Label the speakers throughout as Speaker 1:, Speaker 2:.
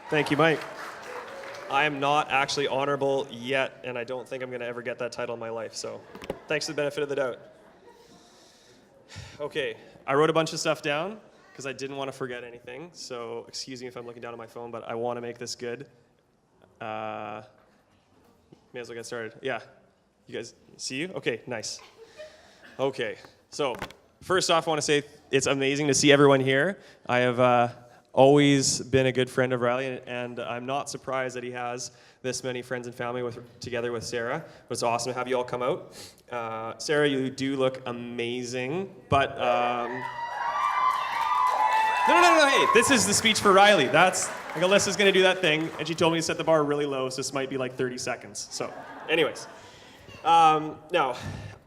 Speaker 1: Thank you, Mike. I am not actually honorable yet, and I don't think I'm going to ever get that title in my life, so thanks for the benefit of the doubt. Okay, I wrote a bunch of stuff down because I didn't want to forget anything, so excuse me if I'm looking down at my phone, but I want to make this good. May as well get started. Yeah, you guys see you? Okay, nice. Okay, so first off, I want to say it's amazing to see everyone here. I have always been a good friend of Riley, and I'm not surprised that he has this many friends and family together with Sarah. But it's awesome to have you all come out. Sarah, you do look amazing, but no, hey, this is the speech for Riley. That's, like, Alyssa's gonna do that thing, and she told me to set the bar really low, so this might be like 30 seconds. So, anyways. Now,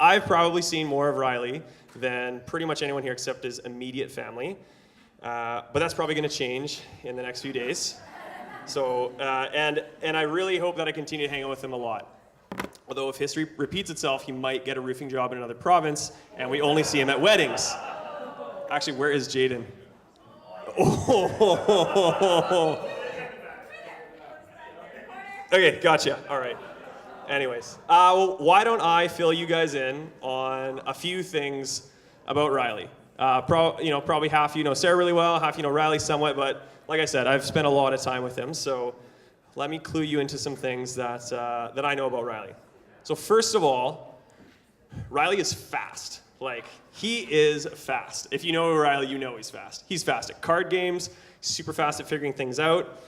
Speaker 1: I've probably seen more of Riley than pretty much anyone here except his immediate family. But that's probably going to change in the next few days. So, and I really hope that I continue to hang out with him a lot. Although if history repeats itself, he might get a roofing job in another province, and we only see him at weddings. Actually, where is Jaden? Oh. Okay, gotcha. All right. Anyways, why don't I fill you guys in on a few things about Riley? Probably half you know Sarah really well, half you know Riley somewhat, but like I said, I've spent a lot of time with him, so let me clue you into some things that I know about Riley. So first of all, Riley is fast. Like, he is fast. If you know Riley, you know he's fast. He's fast at card games, super fast at figuring things out.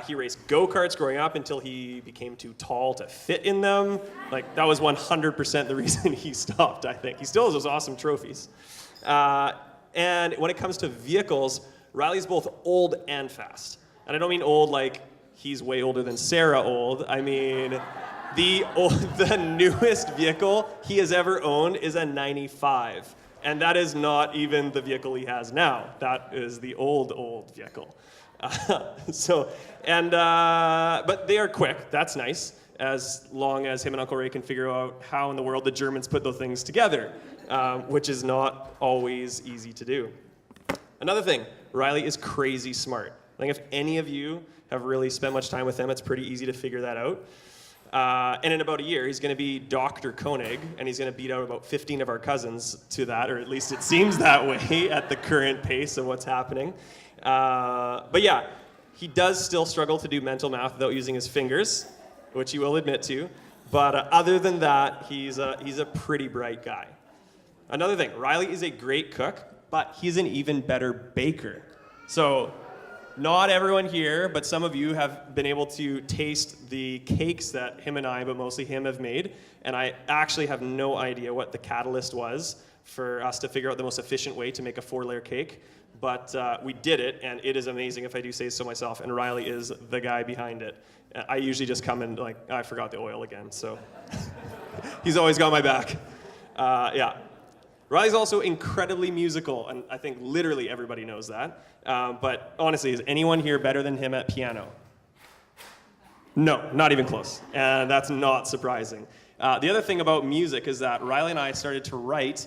Speaker 1: He raced go-karts growing up until he became too tall to fit in them. Like, that was 100% the reason he stopped, I think. He still has those awesome trophies. And when it comes to vehicles, Riley's both old and fast. And I don't mean old like he's way older than Sarah old. I mean, the newest vehicle he has ever owned is a 95. And that is not even the vehicle he has now. That is the old vehicle. But they are quick. That's nice, as long as him and Uncle Ray can figure out how in the world the Germans put those things together, which is not always easy to do. Another thing, Riley is crazy smart. I think if any of you have really spent much time with him, it's pretty easy to figure that out. And in about a year, he's going to be Dr. Koenig, and he's going to beat out about 15 of our cousins to that, or at least it seems that way at the current pace of what's happening. But yeah, he does still struggle to do mental math without using his fingers, which he will admit to. But other than that, he's a pretty bright guy. Another thing, Riley is a great cook, but he's an even better baker. So not everyone here, but some of you have been able to taste the cakes that him and I, but mostly him, have made. And I actually have no idea what the catalyst was for us to figure out the most efficient way to make a 4-layer cake. But we did it, and it is amazing, if I do say so myself, and Riley is the guy behind it. I usually just come and, like, I forgot the oil again, so he's always got my back. Yeah. Riley's also incredibly musical, and I think literally everybody knows that. But honestly, is anyone here better than him at piano? No, not even close, and that's not surprising. The other thing about music is that Riley and I started to write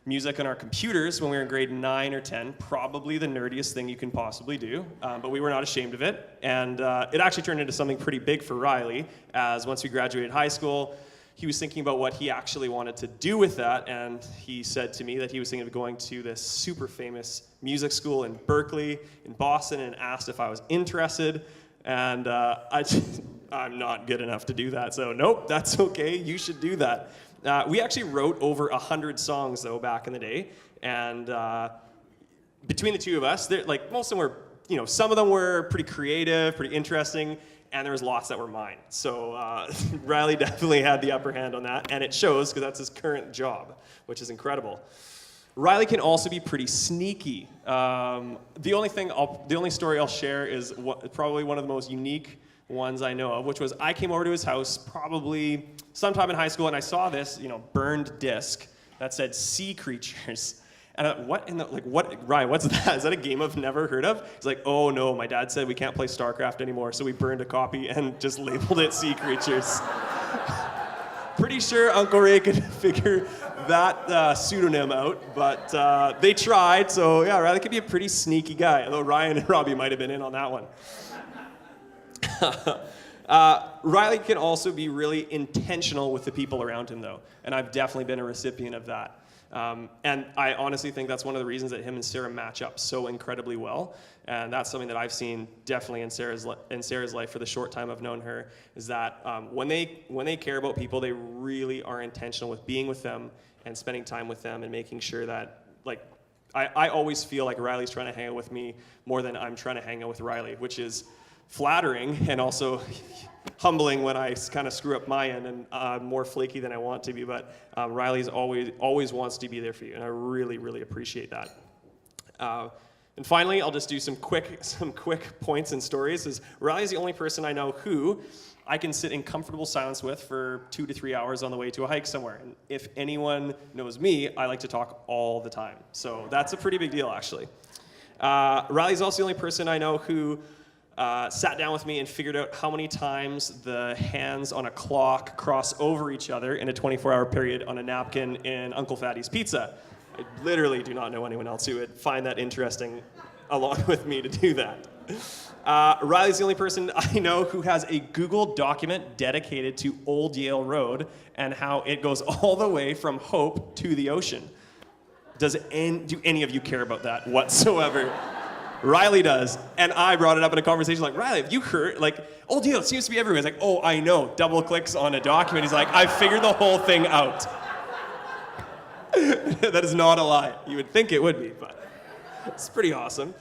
Speaker 1: music on our computers when we were in grade 9 or 10, probably the nerdiest thing you can possibly do, but we were not ashamed of it. And it actually turned into something pretty big for Riley, as once we graduated high school, he was thinking about what he actually wanted to do with that, and he said to me that he was thinking of going to this super famous music school in Berkeley, in Boston, and asked if I was interested. And I'm not good enough to do that, so nope, that's okay, you should do that. We actually wrote over 100 songs, though, back in the day, and between the two of us, like, most of them were, some of them were pretty creative, pretty interesting, and there was lots that were mine. So Riley definitely had the upper hand on that, and it shows because that's his current job, which is incredible. Riley can also be pretty sneaky. The only story I'll share is probably one of the most unique ones I know of, which was I came over to his house probably sometime in high school, and I saw this, burned disc that said sea creatures. And I thought, Ryan, what's that? Is that a game I've never heard of? He's like, oh no, my dad said we can't play StarCraft anymore, so we burned a copy and just labeled it Sea Creatures. Pretty sure Uncle Ray could figure that pseudonym out, but they tried, so yeah, Riley could be a pretty sneaky guy, although Ryan and Robbie might have been in on that one. Riley can also be really intentional with the people around him, though, and I've definitely been a recipient of that. And I honestly think that's one of the reasons that him and Sarah match up so incredibly well. And that's something that I've seen definitely in Sarah's life for the short time I've known her, is that when they care about people, they really are intentional with being with them and spending time with them and making sure that, like, I always feel like Riley's trying to hang out with me more than I'm trying to hang out with Riley, which is flattering and also humbling when I kind of screw up my end and I'm more flaky than I want to be. But Riley's always wants to be there for you, and I really, really appreciate that. And finally, I'll just do some quick points and stories. Is Riley's the only person I know who I can sit in comfortable silence with for 2 to 3 hours on the way to a hike somewhere. And if anyone knows me, I like to talk all the time. So that's a pretty big deal, actually. Riley's also the only person I know who sat down with me and figured out how many times the hands on a clock cross over each other in a 24-hour period on a napkin in Uncle Fatty's Pizza. I literally do not know anyone else who would find that interesting along with me to do that. Riley's the only person I know who has a Google document dedicated to Old Yale Road and how it goes all the way from Hope to the ocean. Do any of you care about that whatsoever? Riley does, and I brought it up in a conversation like, Riley, have you heard, like, Old Yale seems to be everywhere. He's like, oh, I know, double clicks on a document. He's like, I figured the whole thing out. That is not a lie. You would think it would be, but it's pretty awesome.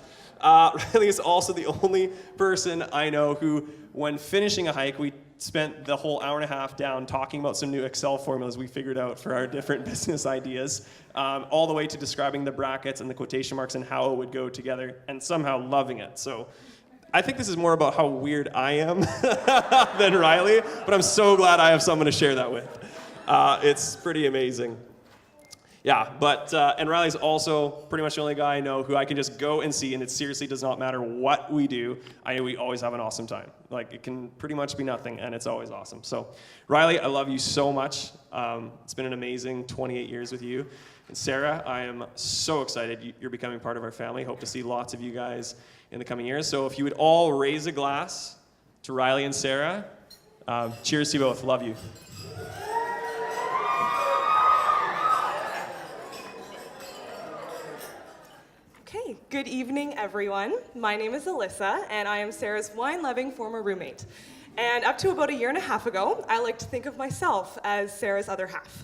Speaker 1: Riley is also the only person I know who, when finishing a hike, we spent the whole hour and a half down talking about some new Excel formulas we figured out for our different business ideas, all the way to describing the brackets and the quotation marks and how it would go together, and somehow loving it. So I think this is more about how weird I am than Riley, but I'm so glad I have someone to share that with. It's pretty amazing. Yeah, but, and Riley's also pretty much the only guy I know who I can just go and see, and it seriously does not matter what we do. We always have an awesome time. Like, it can pretty much be nothing, and it's always awesome. So, Riley, I love you so much. It's been an amazing 28 years with you. And Sarah, I am so excited you're becoming part of our family. Hope to see lots of you guys in the coming years. So if you would all raise a glass to Riley and Sarah, cheers to you both. Love you.
Speaker 2: Okay, good evening, everyone. My name is Alyssa, and I am Sarah's wine-loving former roommate. And up to about a year and a half ago, I like to think of myself as Sarah's other half.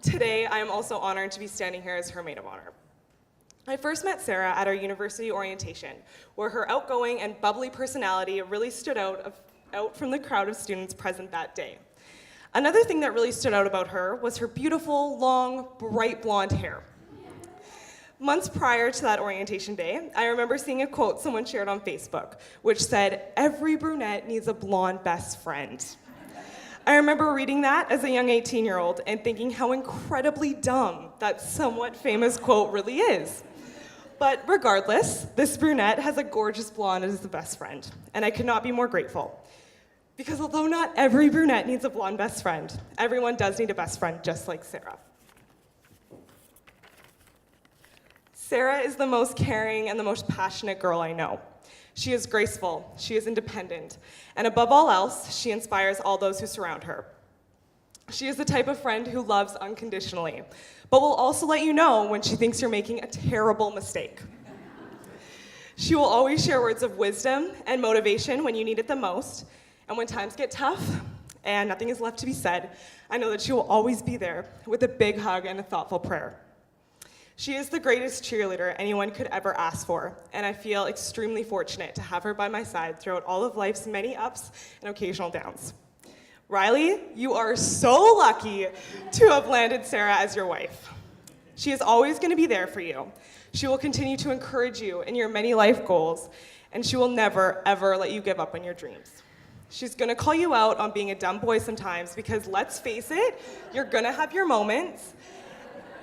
Speaker 2: Today, I am also honored to be standing here as her maid of honor. I first met Sarah at our university orientation, where her outgoing and bubbly personality really stood out from the crowd of students present that day. Another thing that really stood out about her was her beautiful, long, bright blonde hair. Months prior to that orientation day, I remember seeing a quote someone shared on Facebook, which said, "Every brunette needs a blonde best friend." I remember reading that as a young 18-year-old and thinking how incredibly dumb that somewhat famous quote really is. But regardless, this brunette has a gorgeous blonde as the best friend, and I could not be more grateful. Because although not every brunette needs a blonde best friend, everyone does need a best friend just like Sarah. Sarah is the most caring and the most passionate girl I know. She is graceful, she is independent, and above all else, she inspires all those who surround her. She is the type of friend who loves unconditionally, but will also let you know when she thinks you're making a terrible mistake. She will always share words of wisdom and motivation when you need it the most, and when times get tough and nothing is left to be said, I know that she will always be there with a big hug and a thoughtful prayer. She is the greatest cheerleader anyone could ever ask for, and I feel extremely fortunate to have her by my side throughout all of life's many ups and occasional downs. Riley, you are so lucky to have landed Sarah as your wife. She is always going to be there for you. She will continue to encourage you in your many life goals, and she will never, ever let you give up on your dreams. She's going to call you out on being a dumb boy sometimes because, let's face it, you're going to have your moments.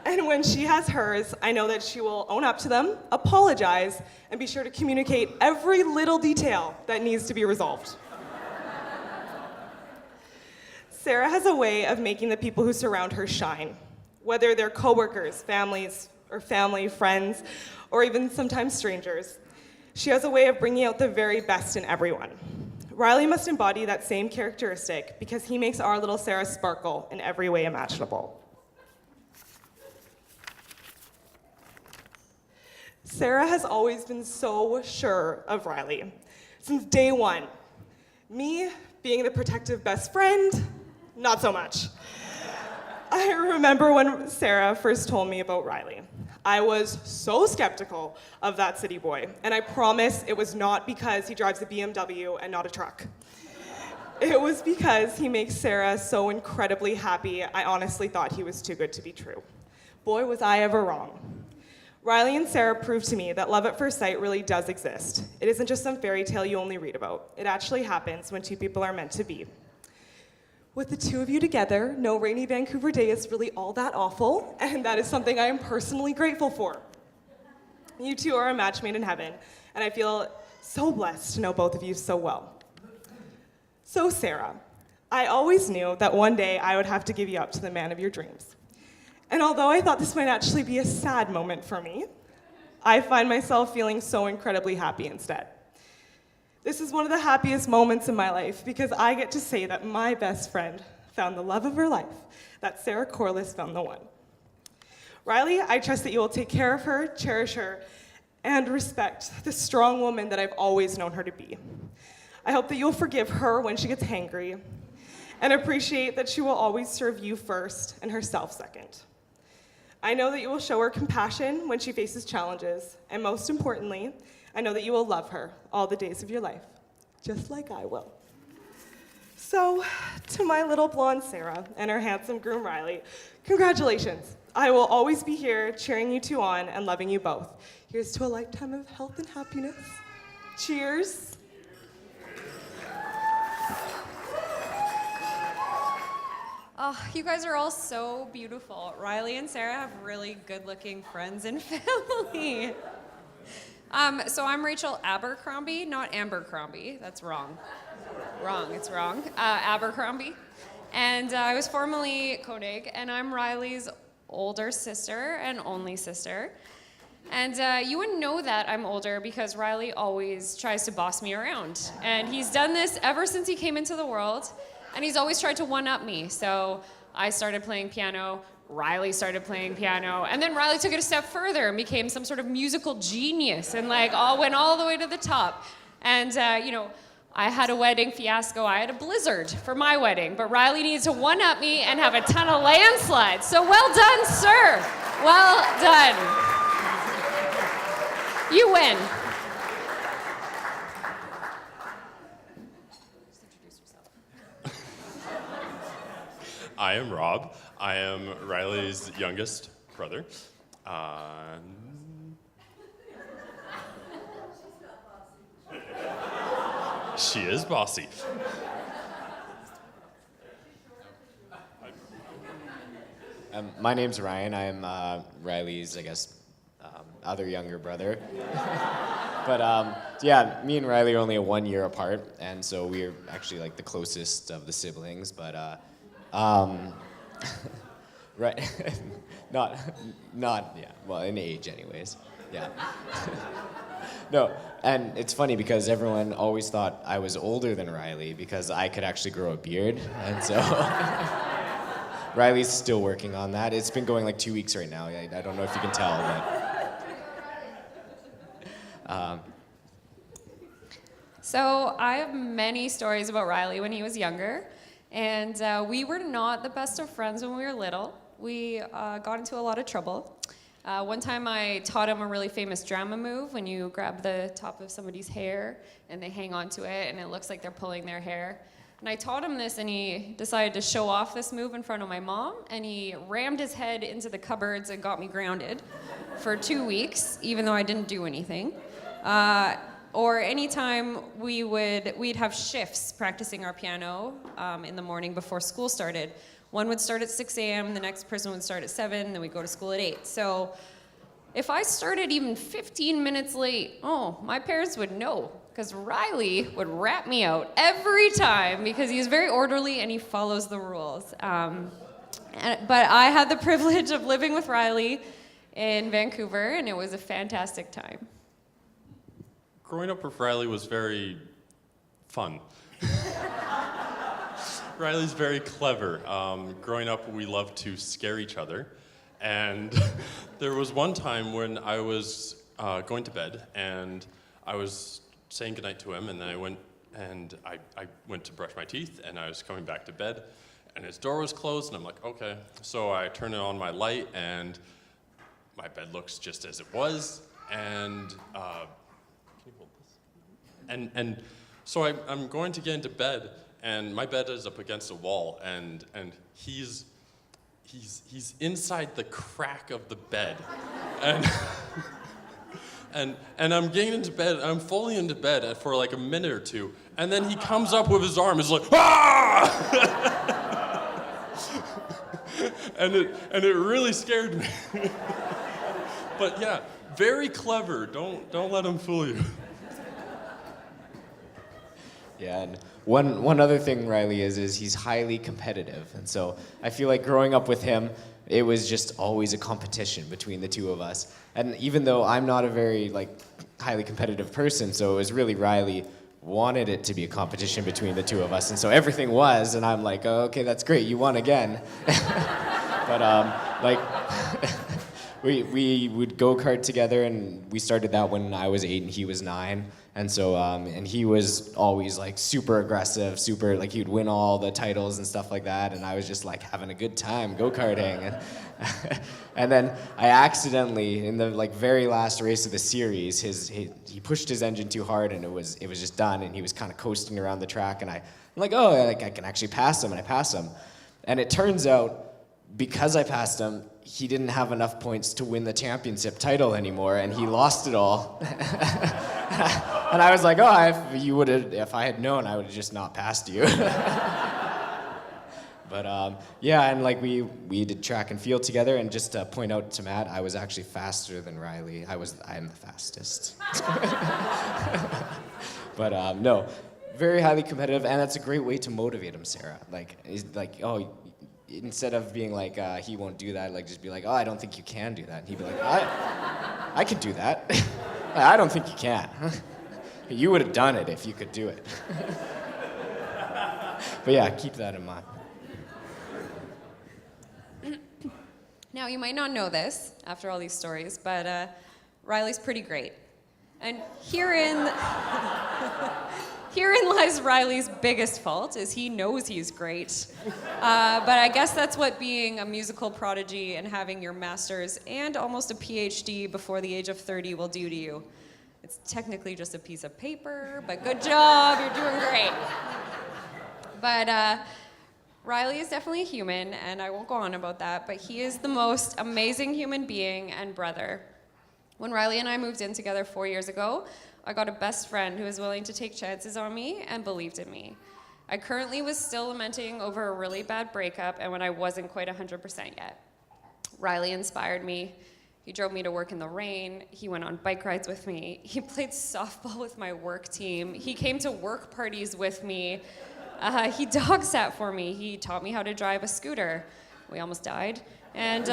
Speaker 2: And when she has hers, I know that she will own up to them, apologize, and be sure to communicate every little detail that needs to be resolved. Sarah has a way of making the people who surround her shine, whether they're coworkers, families, or family, friends, or even sometimes strangers. She has a way of bringing out the very best in everyone. Riley must embody that same characteristic because he makes our little Sarah sparkle in every way imaginable. Sarah has always been so sure of Riley since day one. Me, being the protective best friend, not so much. I remember when Sarah first told me about Riley. I was so skeptical of that city boy, and I promise it was not because he drives a BMW and not a truck. It was because he makes Sarah so incredibly happy, I honestly thought he was too good to be true. Boy, was I ever wrong. Riley and Sarah proved to me that love at first sight really does exist. It isn't just some fairy tale you only read about. It actually happens when two people are meant to be. With the two of you together, no rainy Vancouver day is really all that awful, and that is something I am personally grateful for. You two are a match made in heaven, and I feel so blessed to know both of you so well. So Sarah, I always knew that one day I would have to give you up to the man of your dreams. And although I thought this might actually be a sad moment for me, I find myself feeling so incredibly happy instead. This is one of the happiest moments in my life because I get to say that my best friend found the love of her life, that Sarah Corless found the one. Riley, I trust that you will take care of her, cherish her, and respect the strong woman that I've always known her to be. I hope that you'll forgive her when she gets hangry and appreciate that she will always serve you first and herself second. I know that you will show her compassion when she faces challenges, and most importantly, I know that you will love her all the days of your life, just like I will. So, to my little blonde Sarah and her handsome groom Riley, congratulations. I will always be here cheering you two on and loving you both. Here's to a lifetime of health and happiness. Cheers.
Speaker 3: Oh, you guys are all so beautiful. Riley and Sarah have really good-looking friends and family. So I'm Rachel Abercrombie, not Ambercrombie. That's wrong. It's wrong. Abercrombie. And I was formerly Koenig, and I'm Riley's older sister and only sister. And you wouldn't know that I'm older because Riley always tries to boss me around. And he's done this ever since he came into the world, and he's always tried to one-up me. So I started playing piano, Riley started playing piano, and then Riley took it a step further and became some sort of musical genius and went all the way to the top. And I had a wedding fiasco. I had a blizzard for my wedding, but Riley needs to one-up me and have a ton of landslides. So well done, sir. Well done. You win. Just introduce yourself.
Speaker 4: I am Rob. I am Riley's youngest brother. She is bossy.
Speaker 5: My name's Ryan. I'm Riley's, other younger brother. But yeah, me and Riley are only 1 year apart, and so we're actually like the closest of the siblings. But right, not yeah. Well, in age, anyways. Yeah. No, and it's funny because everyone always thought I was older than Riley because I could actually grow a beard, and so Riley's still working on that. It's been going like 2 weeks right now. I don't know if you can tell, but.
Speaker 3: So I have many stories about Riley when he was younger, and we were not the best of friends when we were little. We got into a lot of trouble. One time I taught him a really famous drama move when you grab the top of somebody's hair and they hang onto it and it looks like they're pulling their hair. And I taught him this and he decided to show off this move in front of my mom and he rammed his head into the cupboards and got me grounded for 2 weeks, even though I didn't do anything. Or anytime we'd have shifts practicing our piano in the morning before school started. One would start at 6 a.m., the next person would start at 7, then we'd go to school at 8. So if I started even 15 minutes late, my parents would know, because Riley would rat me out every time because he's very orderly and he follows the rules. But I had the privilege of living with Riley in Vancouver, and it was a fantastic time.
Speaker 4: Growing up with Riley was very fun. Riley's very clever. Growing up, we loved to scare each other. And there was one time when I was going to bed, and I was saying goodnight to him, and then I went to brush my teeth, and I was coming back to bed, and his door was closed, and I'm like, okay. So I turn on my light, and my bed looks just as it was, and can you hold this? And so I'm going to get into bed, and my bed is up against a wall, and he's inside the crack of the bed, and I'm getting into bed. I'm fully into bed for like a minute or two, and then he comes up with his arm. It's like ah, and it really scared me. But yeah, very clever. Don't let him fool you.
Speaker 5: Yeah, and one other thing Riley is he's highly competitive. And so I feel like growing up with him, it was just always a competition between the two of us. And even though I'm not a very highly competitive person, so it was really Riley wanted it to be a competition between the two of us. And so everything was, and I'm like, oh, okay, that's great, you won again. But we would go-kart together, and we started that when I was 8 and he was 9. And so, and he was always super aggressive, he would win all the titles and stuff like that. And I was just having a good time go-karting. And then I accidentally, in the very last race of the series, he pushed his engine too hard, and it was just done. And he was kind of coasting around the track, and I'm like, oh, I can actually pass him, and I pass him. And it turns out, because I passed him, he didn't have enough points to win the championship title anymore, and he lost it all. And I was like, oh, if I had known, I would have just not passed you. But yeah, and we did track and field together, and just to point out to Matt, I was actually faster than Riley. I'm the fastest. But no, very highly competitive, and that's a great way to motivate him, Sarah. Instead of being he won't do that, just be oh, I don't think you can do that. And he'd be I can do that. I don't think you can. You would have done it if you could do it. But yeah, keep that in mind.
Speaker 3: Now, you might not know this after all these stories, but Riley's pretty great. And herein lies Riley's biggest fault, is he knows he's great. But I guess that's what being a musical prodigy and having your master's and almost a PhD before the age of 30 will do to you. It's technically just a piece of paper, but good job, you're doing great. But Riley is definitely a human, and I won't go on about that, but he is the most amazing human being and brother. When Riley and I moved in together 4 years ago, I got a best friend who was willing to take chances on me and believed in me. I currently was still lamenting over a really bad breakup and when I wasn't quite 100% yet. Riley inspired me. He drove me to work in the rain. He went on bike rides with me. He played softball with my work team. He came to work parties with me. He dog sat for me. He taught me how to drive a scooter. We almost died. And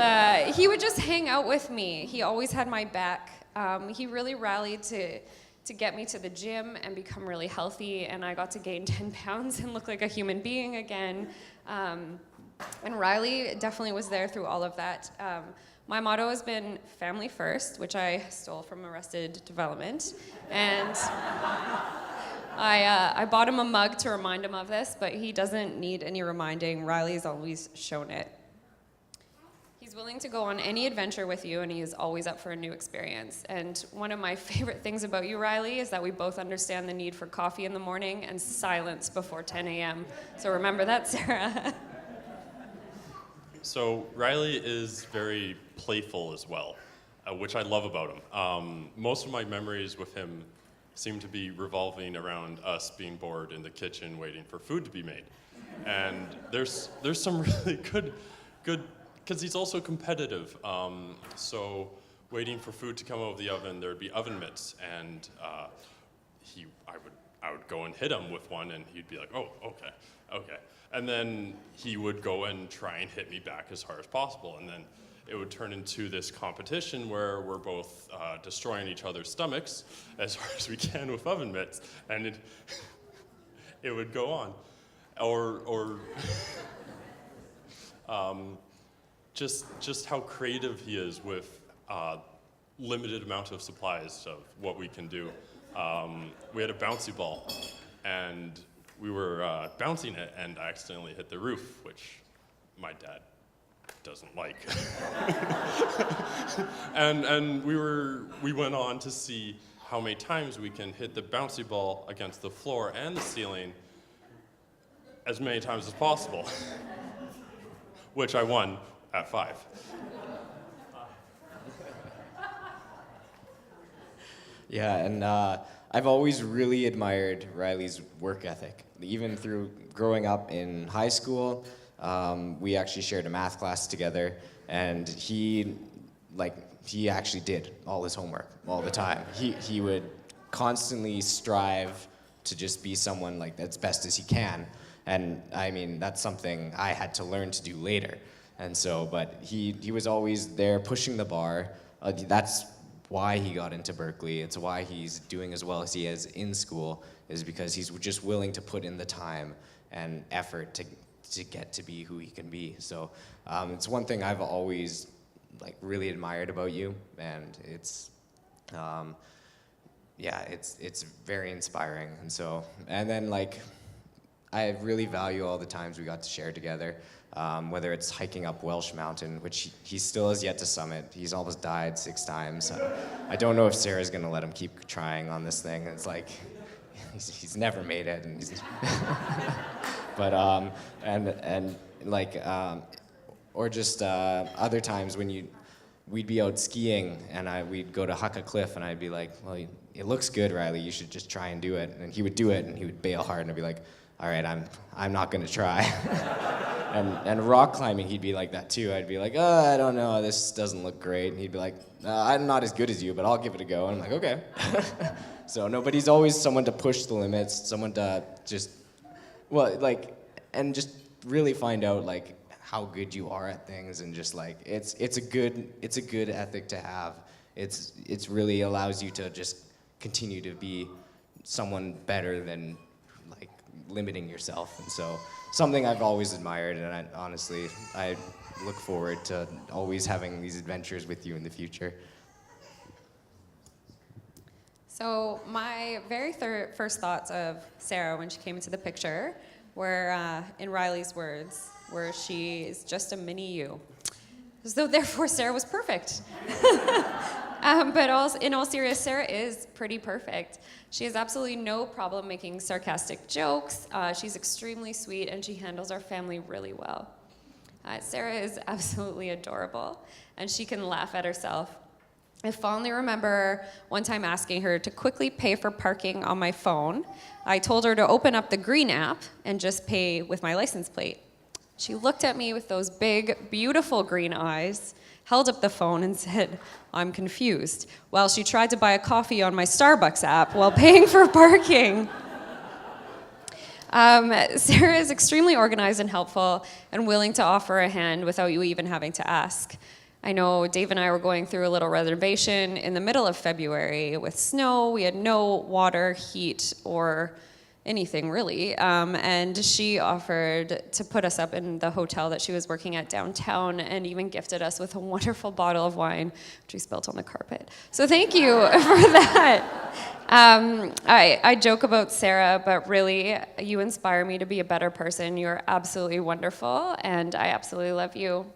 Speaker 3: he would just hang out with me. He always had my back. He really rallied to get me to the gym and become really healthy, and I got to gain 10 pounds and look like a human being again. And Riley definitely was there through all of that. My motto has been family first, which I stole from Arrested Development. And I bought him a mug to remind him of this, but he doesn't need any reminding. Riley's always shown it. He's willing to go on any adventure with you, and he is always up for a new experience. And one of my favorite things about you, Riley, is that we both understand the need for coffee in the morning and silence before 10 a.m. So remember that, Sarah.
Speaker 4: So Riley is very playful as well, which I love about him. Most of my memories with him seem to be revolving around us being bored in the kitchen waiting for food to be made. And there's some really good, because he's also competitive. So waiting for food to come out of the oven, there'd be oven mitts, and I would go and hit him with one, and he'd be like, oh, okay. And then he would go and try and hit me back as hard as possible, and then it would turn into this competition where we're both destroying each other's stomachs as hard as we can with oven mitts, and it would go on. Or just how creative he is with limited amount of supplies of what we can do. We had a bouncy ball, and we were bouncing it, and I accidentally hit the roof, which my dad doesn't like. and we went on to see how many times we can hit the bouncy ball against the floor and the ceiling as many times as possible, which I won at 5.
Speaker 5: Yeah, and I've always really admired Riley's work ethic. Even through growing up in high school, we actually shared a math class together, and he actually did all his homework all the time. He would constantly strive to just be someone like as best as he can, and I mean that's something I had to learn to do later. And so, but he was always there pushing the bar. That's why he got into Berkeley. It's why he's doing as well as he is in school, is because he's just willing to put in the time and effort to get to be who he can be. So it's one thing I've always really admired about you, and it's it's very inspiring. And then I really value all the times we got to share together, whether it's hiking up Welsh Mountain, which he still has yet to summit. He's almost died 6 times. I don't know if Sarah's gonna let him keep trying on this thing. It's he's never made it, and but or just other times when we'd be out skiing and we'd go to huck a cliff, and I'd be like, well, it looks good, Riley, you should just try and do it. And he would do it, and he would bail hard, and I'd be like, all right, I'm not gonna try. and rock climbing, he'd be like that too. I'd be like, I don't know, this doesn't look great. And he'd be like, I'm not as good as you, but I'll give it a go. And I'm like, okay. So no, but he's always someone to push the limits, someone to just, and just really find out how good you are at things, and just it's a good ethic to have. It's really allows you to just continue to be someone better than limiting yourself. And so something I've always admired, and I look forward to always having these adventures with you in the future.
Speaker 3: So my very first thoughts of Sarah when she came into the picture were, in Riley's words, where she is just a mini you. So therefore Sarah was perfect. But in all seriousness, Sarah is pretty perfect. She has absolutely no problem making sarcastic jokes. She's extremely sweet, and she handles our family really well. Sarah is absolutely adorable, and she can laugh at herself. I fondly remember one time asking her to quickly pay for parking on my phone. I told her to open up the Green app and just pay with my license plate. She looked at me with those big, beautiful green eyes, held up the phone and said, I'm confused, while she tried to buy a coffee on my Starbucks app while paying for parking. Sarah is extremely organized and helpful and willing to offer a hand without you even having to ask. I know Dave and I were going through a little renovation in the middle of February with snow. We had no water, heat, or anything really, and she offered to put us up in the hotel that she was working at downtown, and even gifted us with a wonderful bottle of wine, which we spilt on the carpet. So thank you for that. I joke about Sarah, but really, you inspire me to be a better person. You're absolutely wonderful, and I absolutely love you.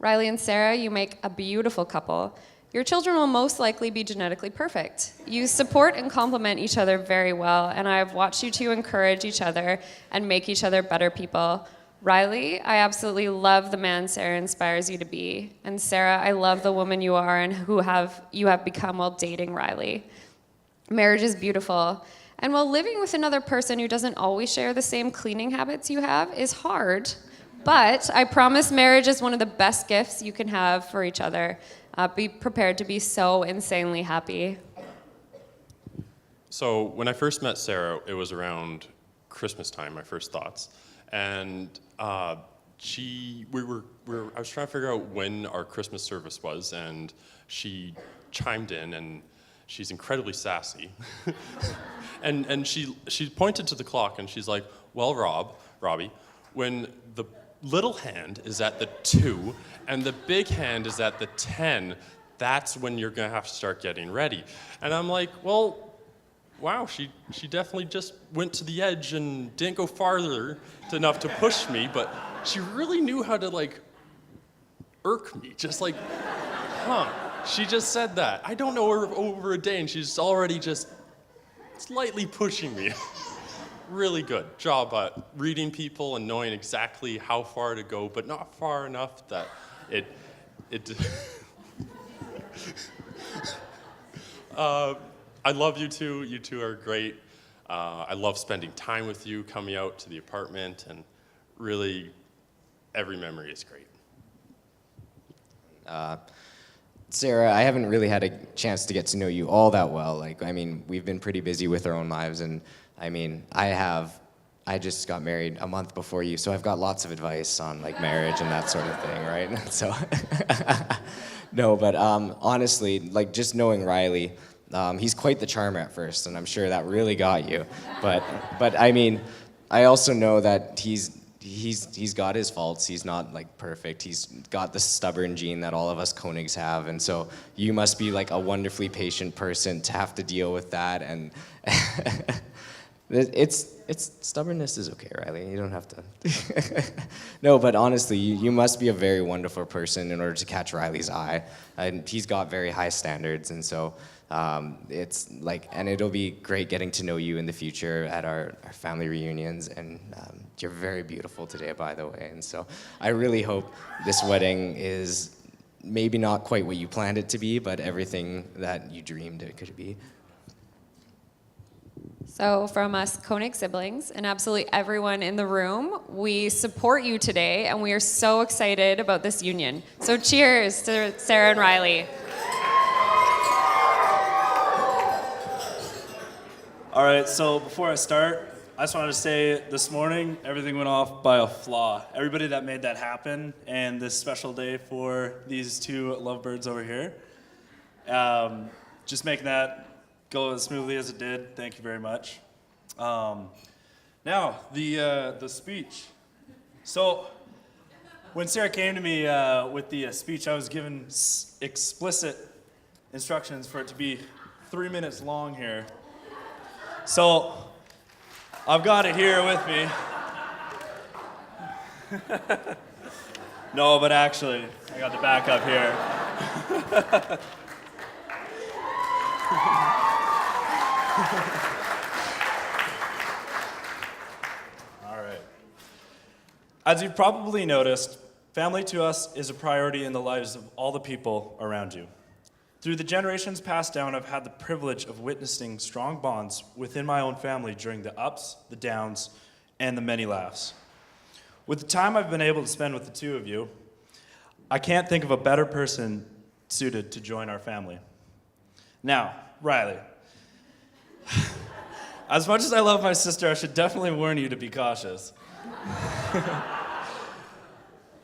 Speaker 3: Riley and Sarah, you make a beautiful couple. Your children will most likely be genetically perfect. You support and complement each other very well, and I've watched you two encourage each other and make each other better people. Riley, I absolutely love the man Sarah inspires you to be. And Sarah, I love the woman you are and you have become while dating Riley. Marriage is beautiful. And while living with another person who doesn't always share the same cleaning habits you have is hard, but I promise marriage is one of the best gifts you can have for each other. Be prepared to be so insanely happy.
Speaker 4: So when I first met Sarah, it was around Christmas time, my first thoughts. And I was trying to figure out when our Christmas service was, and she chimed in, and she's incredibly sassy. and she pointed to the clock and she's like, well, Robbie, when the little hand is at the 2 and the big hand is at the 10, that's when you're gonna have to start getting ready. And I'm like, well, wow, she definitely just went to the edge and didn't go farther enough to push me, but she really knew how to like irk me, just like, she just said that. I don't know her over a day and she's already just slightly pushing me. Really good job at reading people and knowing exactly how far to go, but not far enough that it I love you two. You two are great. I love spending time with you, coming out to the apartment, and really, every memory is great.
Speaker 5: Sarah, I haven't really had a chance to get to know you all that well. Like, I mean, we've been pretty busy with our own lives, and I mean, I just got married a month before you, so I've got lots of advice on like marriage and that sort of thing, right? So, no, but honestly, like just knowing Riley, he's quite the charmer at first, and I'm sure that really got you. But I mean, I also know that he's got his faults. He's not like perfect. He's got the stubborn gene that all of us Koenigs have, and so you must be like a wonderfully patient person to have to deal with that. And it's stubbornness is okay, Riley. You don't have to. No, but honestly, you must be a very wonderful person in order to catch Riley's eye. And he's got very high standards, and so it's like, and it'll be great getting to know you in the future at our family reunions. And you're very beautiful today, by the way. And so I really hope this wedding is maybe not quite what you planned it to be, but everything that you dreamed it could be.
Speaker 3: So from us Koenig siblings and absolutely everyone in the room, we support you today and we are so excited about this union. So cheers to Sarah and Riley.
Speaker 6: All right, so before I start, I just wanted to say this morning, everything went off by a flaw. Everybody that made that happen, and this special day for these two lovebirds over here. Just making that go as smoothly as it did. Thank you very much. Now, the speech. So, when Sarah came to me with the speech, I was given explicit instructions for it to be 3 minutes long here. So, I've got it here with me. No, but actually, I got the backup here. All right. As you've probably noticed, family to us is a priority in the lives of all the people around you. Through the generations passed down, I've had the privilege of witnessing strong bonds within my own family during the ups, the downs, and the many laughs. With the time I've been able to spend with the two of you, I can't think of a better person suited to join our family. Now, Riley, as much as I love my sister, I should definitely warn you to be cautious.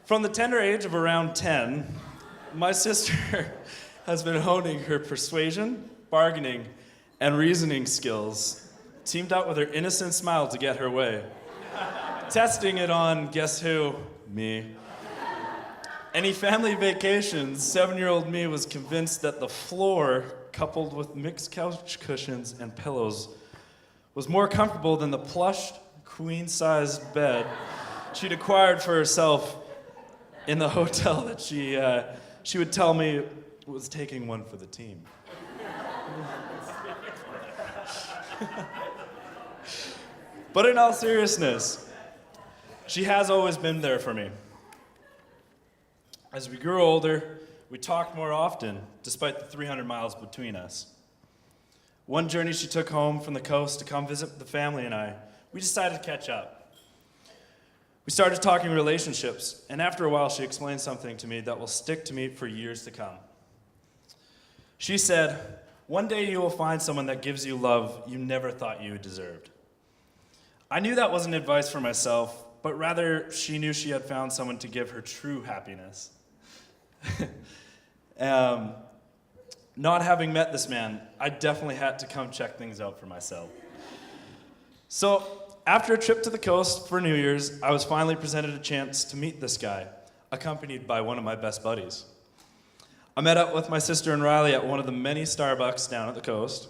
Speaker 6: From the tender age of around 10, my sister has been honing her persuasion, bargaining, and reasoning skills, teamed up with her innocent smile to get her way. Testing it on, guess who? Me. Any family vacations, 7-year-old me was convinced that the floor, coupled with mixed couch cushions and pillows, was more comfortable than the plush, queen-sized bed she'd acquired for herself in the hotel that she would tell me was taking one for the team. But in all seriousness, she has always been there for me. As we grew older, we talked more often, despite the 300 miles between us. One journey she took home from the coast to come visit the family and I, we decided to catch up. We started talking relationships, and after a while she explained something to me that will stick to me for years to come. She said, "One day you will find someone that gives you love you never thought you deserved." I knew that wasn't advice for myself, but rather she knew she had found someone to give her true happiness. Not having met this man, I definitely had to come check things out for myself. So, after a trip to the coast for New Year's, I was finally presented a chance to meet this guy, accompanied by one of my best buddies. I met up with my sister and Riley at one of the many Starbucks down at the coast.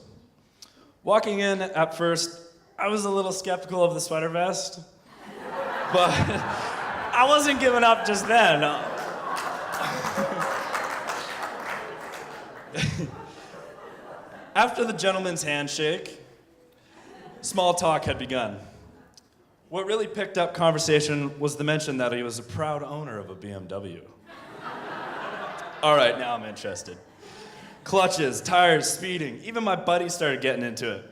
Speaker 6: Walking in, at first, I was a little skeptical of the sweater vest, but I wasn't giving up just then. After the gentleman's handshake, small talk had begun. What really picked up conversation was the mention that he was a proud owner of a BMW. All right, now I'm interested. Clutches, tires, speeding, even my buddy started getting into it.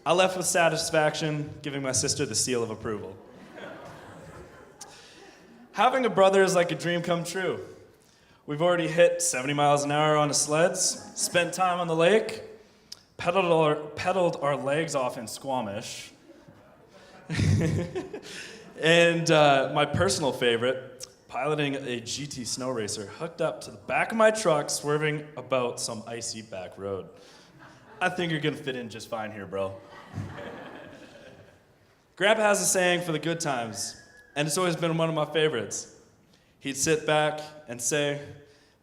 Speaker 6: I left with satisfaction, giving my sister the seal of approval. Having a brother is like a dream come true. We've already hit 70 miles an hour on the sleds, spent time on the lake, pedaled our legs off in Squamish, and my personal favorite, piloting a GT snow racer hooked up to the back of my truck, swerving about some icy back road. I think you're gonna fit in just fine here, bro. Grandpa has a saying for the good times, and it's always been one of my favorites. He'd sit back and say,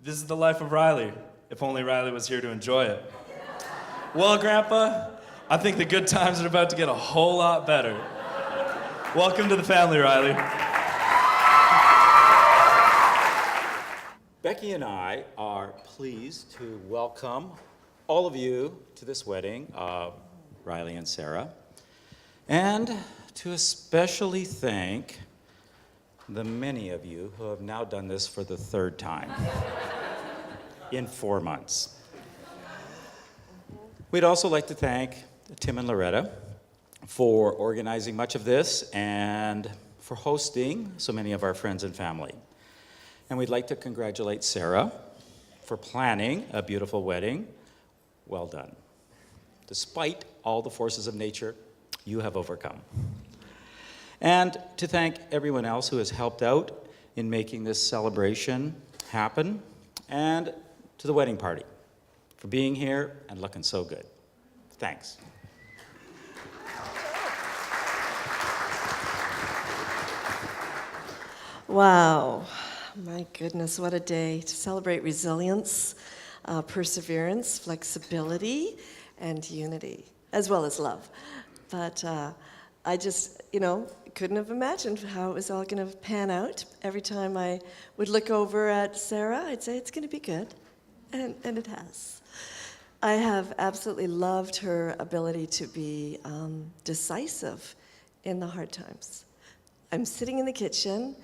Speaker 6: "This is the life of Riley, if only Riley was here to enjoy it." Well, Grandpa, I think the good times are about to get a whole lot better. Welcome to the family, Riley.
Speaker 7: Becky and I are pleased to welcome all of you to this wedding of Riley and Sarah, and to especially thank the many of you who have now done this for the third time in 4 months. We'd also like to thank Tim and Loretta for organizing much of this and for hosting so many of our friends and family. And we'd like to congratulate Sarah for planning a beautiful wedding. Well done. Despite all the forces of nature, you have overcome. And to thank everyone else who has helped out in making this celebration happen, and to the wedding party for being here and looking so good. Thanks.
Speaker 8: Wow, my goodness, what a day to celebrate resilience, perseverance, flexibility, and unity, as well as love. But I just, couldn't have imagined how it was all going to pan out. Every time I would look over at Sarah, I'd say, it's going to be good, and it has. I have absolutely loved her ability to be decisive in the hard times. I'm sitting in the kitchen,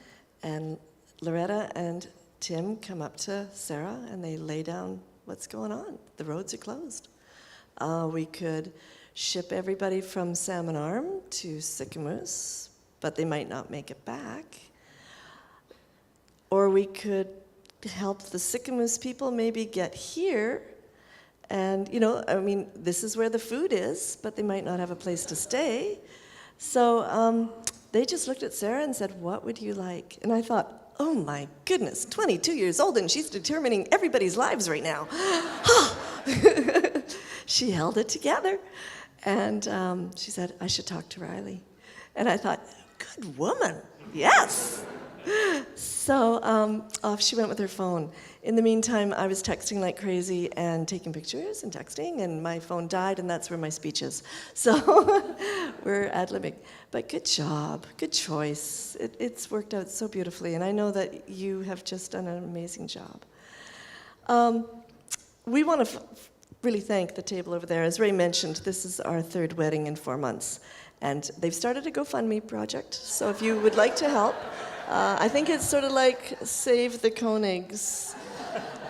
Speaker 8: and Loretta and Tim come up to Sarah, and they lay down what's going on. The roads are closed. We could ship everybody from Salmon Arm to Sycamoose, but they might not make it back. Or we could help the Sycamoose people maybe get here. And, this is where the food is, but they might not have a place to stay. So they just looked at Sarah and said, "What would you like?" And I thought, oh my goodness, 22 years old, and she's determining everybody's lives right now. She held it together. And she said, "I should talk to Riley." And I thought, good woman, yes. So off she went with her phone. In the meantime, I was texting like crazy and taking pictures and texting, and my phone died, and that's where my speech is. So we're ad-libbing. But good job, good choice. It's worked out so beautifully, and I know that you have just done an amazing job. We want to really thank the table over there. As Ray mentioned, this is our third wedding in 4 months, and they've started a GoFundMe project, so if you would like to help, I think it's sort of like Save the Koenigs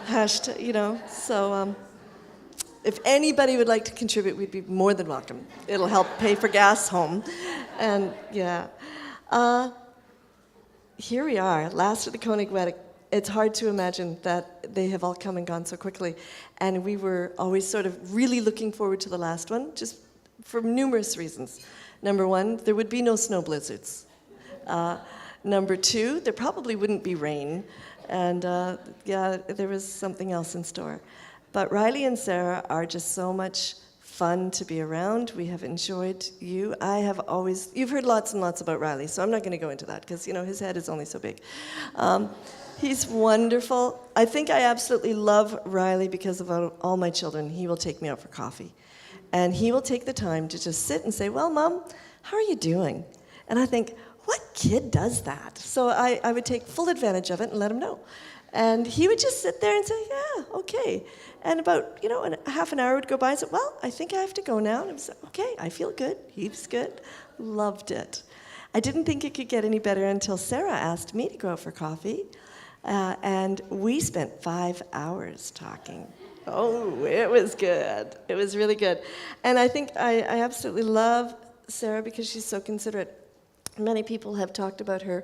Speaker 8: hashtag, so if anybody would like to contribute, we'd be more than welcome. It'll help pay for gas home, and yeah. Here we are, last of the Koenig wedding. It's hard to imagine that they have all come and gone so quickly. And we were always sort of really looking forward to the last one, just for numerous reasons. Number one, there would be no snow blizzards. Number two, there probably wouldn't be rain. And there was something else in store. But Riley and Sarah are just so much fun to be around. We have enjoyed you. You've heard lots and lots about Riley, so I'm not going to go into that because, his head is only so big. He's wonderful. I think I absolutely love Riley because of all my children. He will take me out for coffee. And he will take the time to just sit and say, well, Mom, how are you doing? And I think, what kid does that? So I would take full advantage of it and let him know. And he would just sit there and say, yeah, okay. And about, half an hour would go by and say, well, I think I have to go now. And I was like, okay, I feel good. He's good. Loved it. I didn't think it could get any better until Sarah asked me to go out for coffee. And we spent 5 hours talking. Oh, it was good. It was really good. And I think I absolutely love Sarah because she's so considerate. Many people have talked about her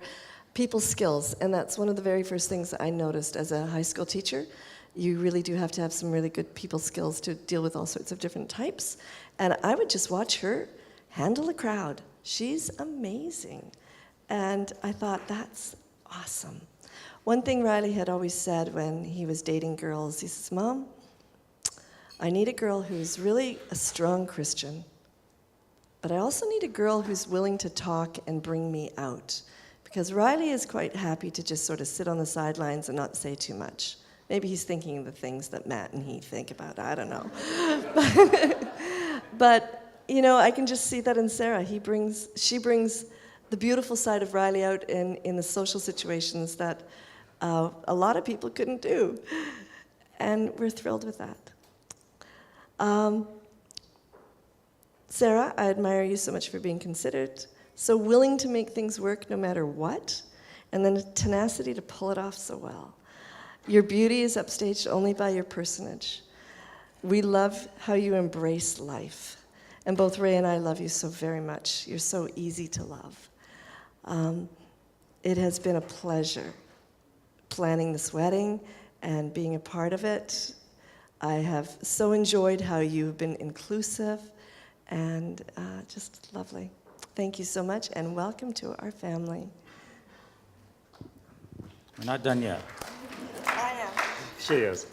Speaker 8: people skills, and that's one of the very first things I noticed as a high school teacher. You really do have to have some really good people skills to deal with all sorts of different types. And I would just watch her handle a crowd. She's amazing. And I thought, that's awesome. One thing Riley had always said when he was dating girls, he says, Mom, I need a girl who's really a strong Christian, but I also need a girl who's willing to talk and bring me out. Because Riley is quite happy to just sort of sit on the sidelines and not say too much. Maybe he's thinking the things that Matt and he think about, I don't know. But, I can just see that in Sarah. She brings the beautiful side of Riley out in the social situations that a lot of people couldn't do. And we're thrilled with that. Sarah, I admire you so much for being considered, so willing to make things work no matter what, and then a tenacity to pull it off so well. Your beauty is upstaged only by your personage. We love how you embrace life. And both Ray and I love you so very much. You're so easy to love. It has been a pleasure planning this wedding and being a part of it. I have so enjoyed how you've been inclusive and just lovely. Thank you so much, and welcome to our family.
Speaker 7: We're not done yet.
Speaker 8: I am.
Speaker 7: She is.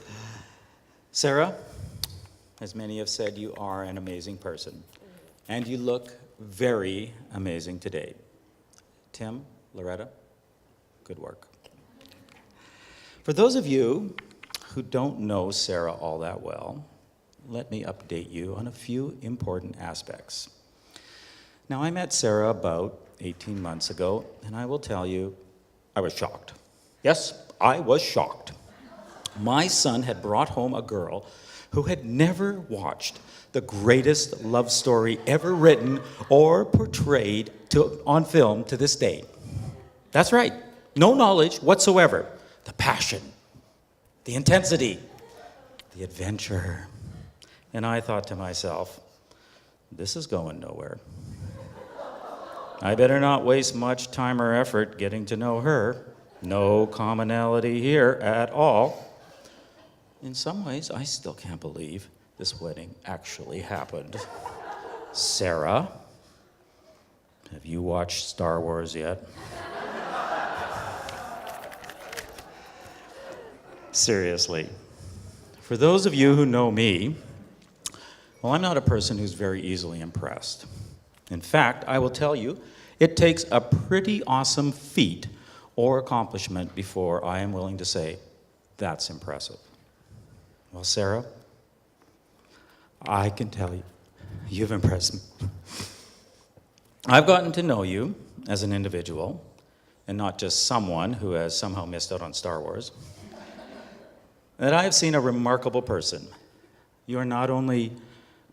Speaker 7: Sarah, as many have said, you are an amazing person, and you look very amazing today. Tim, Loretta, good work. For those of you who don't know Sarah all that well, let me update you on a few important aspects. Now, I met Sarah about 18 months ago, and I will tell you, I was shocked. Yes, I was shocked. My son had brought home a girl who had never watched the greatest love story ever written or portrayed on film to this day. That's right, no knowledge whatsoever. The passion, the intensity, the adventure. And I thought to myself, this is going nowhere. I better not waste much time or effort getting to know her. No commonality here at all. In some ways, I still can't believe this wedding actually happened. Sarah, have you watched Star Wars yet? Seriously. For those of you who know me, well, I'm not a person who's very easily impressed. In fact, I will tell you, it takes a pretty awesome feat or accomplishment before I am willing to say, that's impressive. Well, Sarah, I can tell you, you've impressed me. I've gotten to know you as an individual, and not just someone who has somehow missed out on Star Wars. And I have seen a remarkable person. You are not only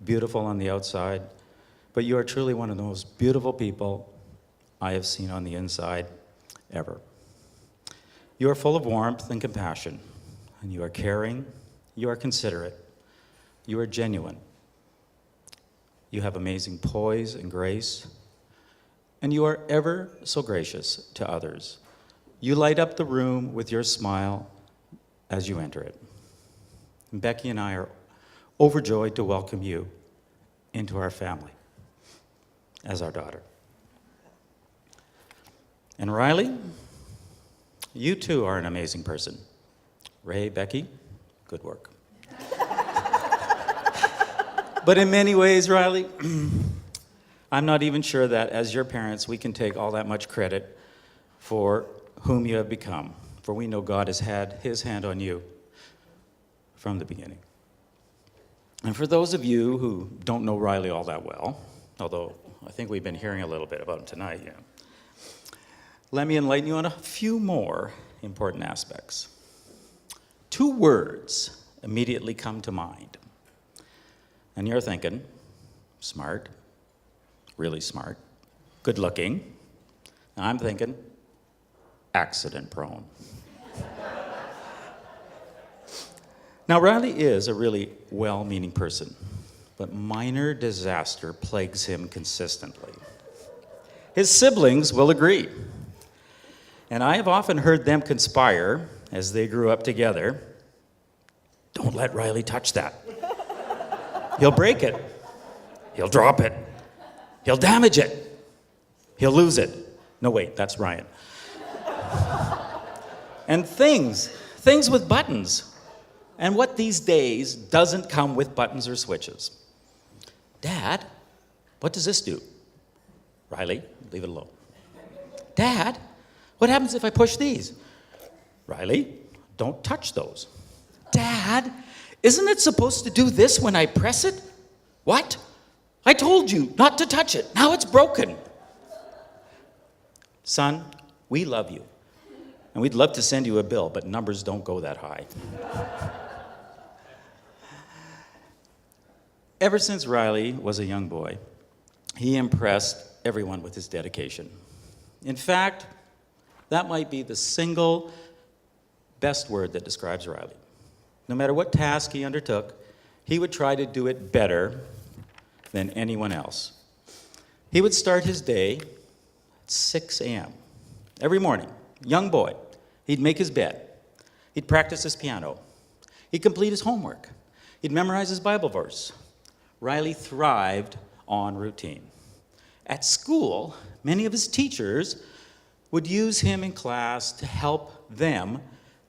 Speaker 7: beautiful on the outside, but you are truly one of the most beautiful people I have seen on the inside ever. You are full of warmth and compassion, and you are caring, you are considerate, you are genuine. You have amazing poise and grace, and you are ever so gracious to others. You light up the room with your smile as you enter it. And Becky and I are overjoyed to welcome you into our family as our daughter. And Riley, you too are an amazing person. Ray, Becky, good work. But in many ways, Riley, I'm not even sure that as your parents, we can take all that much credit for whom you have become. For we know God has had his hand on you from the beginning. And for those of you who don't know Riley all that well, although I think we've been hearing a little bit about him tonight, yeah, let me enlighten you on a few more important aspects. 2 words immediately come to mind. And you're thinking, smart, really smart, good looking. And I'm thinking, accident prone. Now, Riley is a really well-meaning person, but minor disaster plagues him consistently. His siblings will agree. And I have often heard them conspire as they grew up together. Don't let Riley touch that. He'll break it. He'll drop it. He'll damage it. He'll lose it. No, wait, that's Ryan. And things with buttons. And what these days doesn't come with buttons or switches? Dad, what does this do? Riley, leave it alone. Dad, what happens if I push these? Riley, don't touch those. Dad, isn't it supposed to do this when I press it? What? I told you not to touch it. Now it's broken. Son, we love you. And we'd love to send you a bill, but numbers don't go that high. Ever since Riley was a young boy, he impressed everyone with his dedication. In fact, that might be the single best word that describes Riley. No matter what task he undertook, he would try to do it better than anyone else. He would start his day at 6 a.m. every morning. Young boy. He'd make his bed. He'd practice his piano. He'd complete his homework. He'd memorize his Bible verse. Riley thrived on routine. At school, many of his teachers would use him in class to help them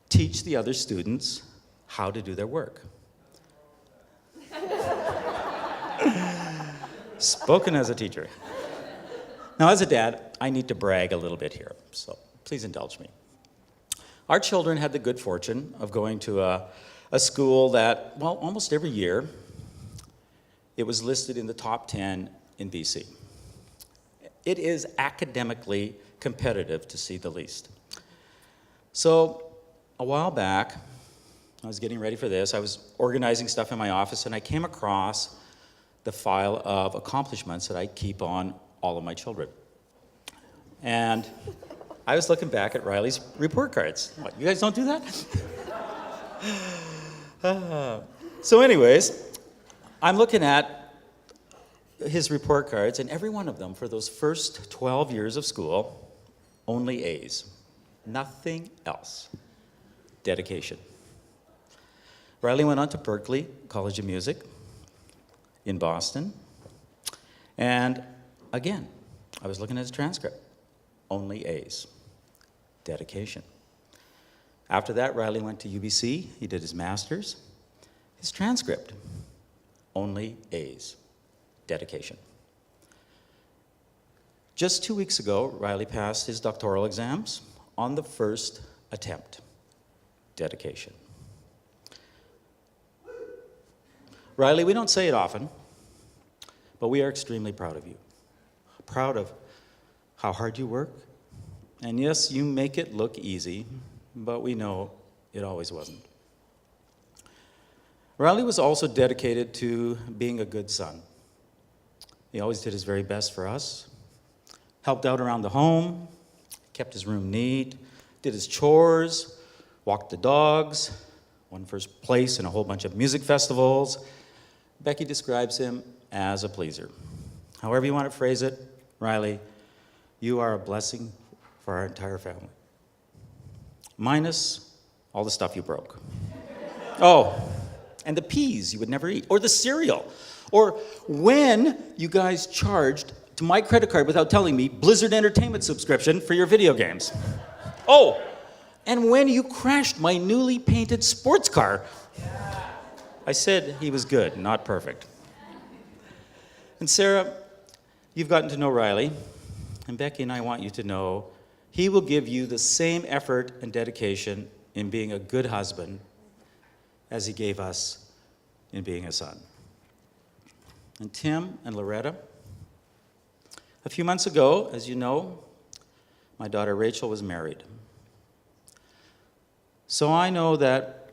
Speaker 7: teach the other students how to do their work. Spoken as a teacher. Now, as a dad, I need to brag a little bit here, so please indulge me. Our children had the good fortune of going to a school that, well, almost every year, it was listed in the top 10 in BC. It is academically competitive, to say the least. So, a while back, I was getting ready for this. I was organizing stuff in my office, and I came across the file of accomplishments that I keep on all of my children. And I was looking back at Riley's report cards. What, you guys don't do that? So anyways, I'm looking at his report cards, and every one of them, for those first 12 years of school, only A's. Nothing else. Dedication. Riley went on to Berklee College of Music in Boston. And again, I was looking at his transcript. Only A's. Dedication. After that, Riley went to UBC. He did his master's. His transcript. Only A's. Dedication. Just 2 weeks ago, Riley passed his doctoral exams on the first attempt. Dedication. Riley, we don't say it often, but we are extremely proud of you. Proud of how hard you work. And yes, you make it look easy, but we know it always wasn't. Riley was also dedicated to being a good son. He always did his very best for us, helped out around the home, kept his room neat, did his chores, walked the dogs, won first place in a whole bunch of music festivals. Becky describes him as a pleaser. However you want to phrase it, Riley, you are a blessing for our entire family. Minus all the stuff you broke. Oh, and the peas you would never eat, or the cereal, or when you guys charged to my credit card without telling me Blizzard Entertainment subscription for your video games. Oh, and when you crashed my newly painted sports car. I said he was good, not perfect. And Sarah, you've gotten to know Riley, and Becky and I want you to know he will give you the same effort and dedication in being a good husband as he gave us in being a son. And Tim and Loretta, a few months ago, as you know, my daughter Rachel was married. So I know that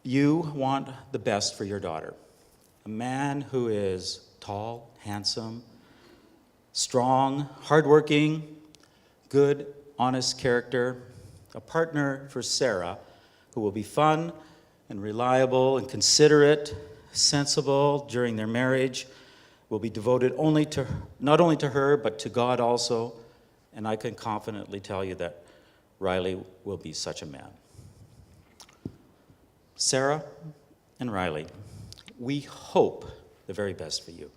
Speaker 7: you want the best for your daughter. A man who is tall, handsome, strong, hardworking, good, honest character, a partner for Sarah who will be fun and reliable and considerate, sensible during their marriage, will be devoted not only to her, but to God also. And I can confidently tell you that Riley will be such a man. Sarah and Riley, we hope the very best for you.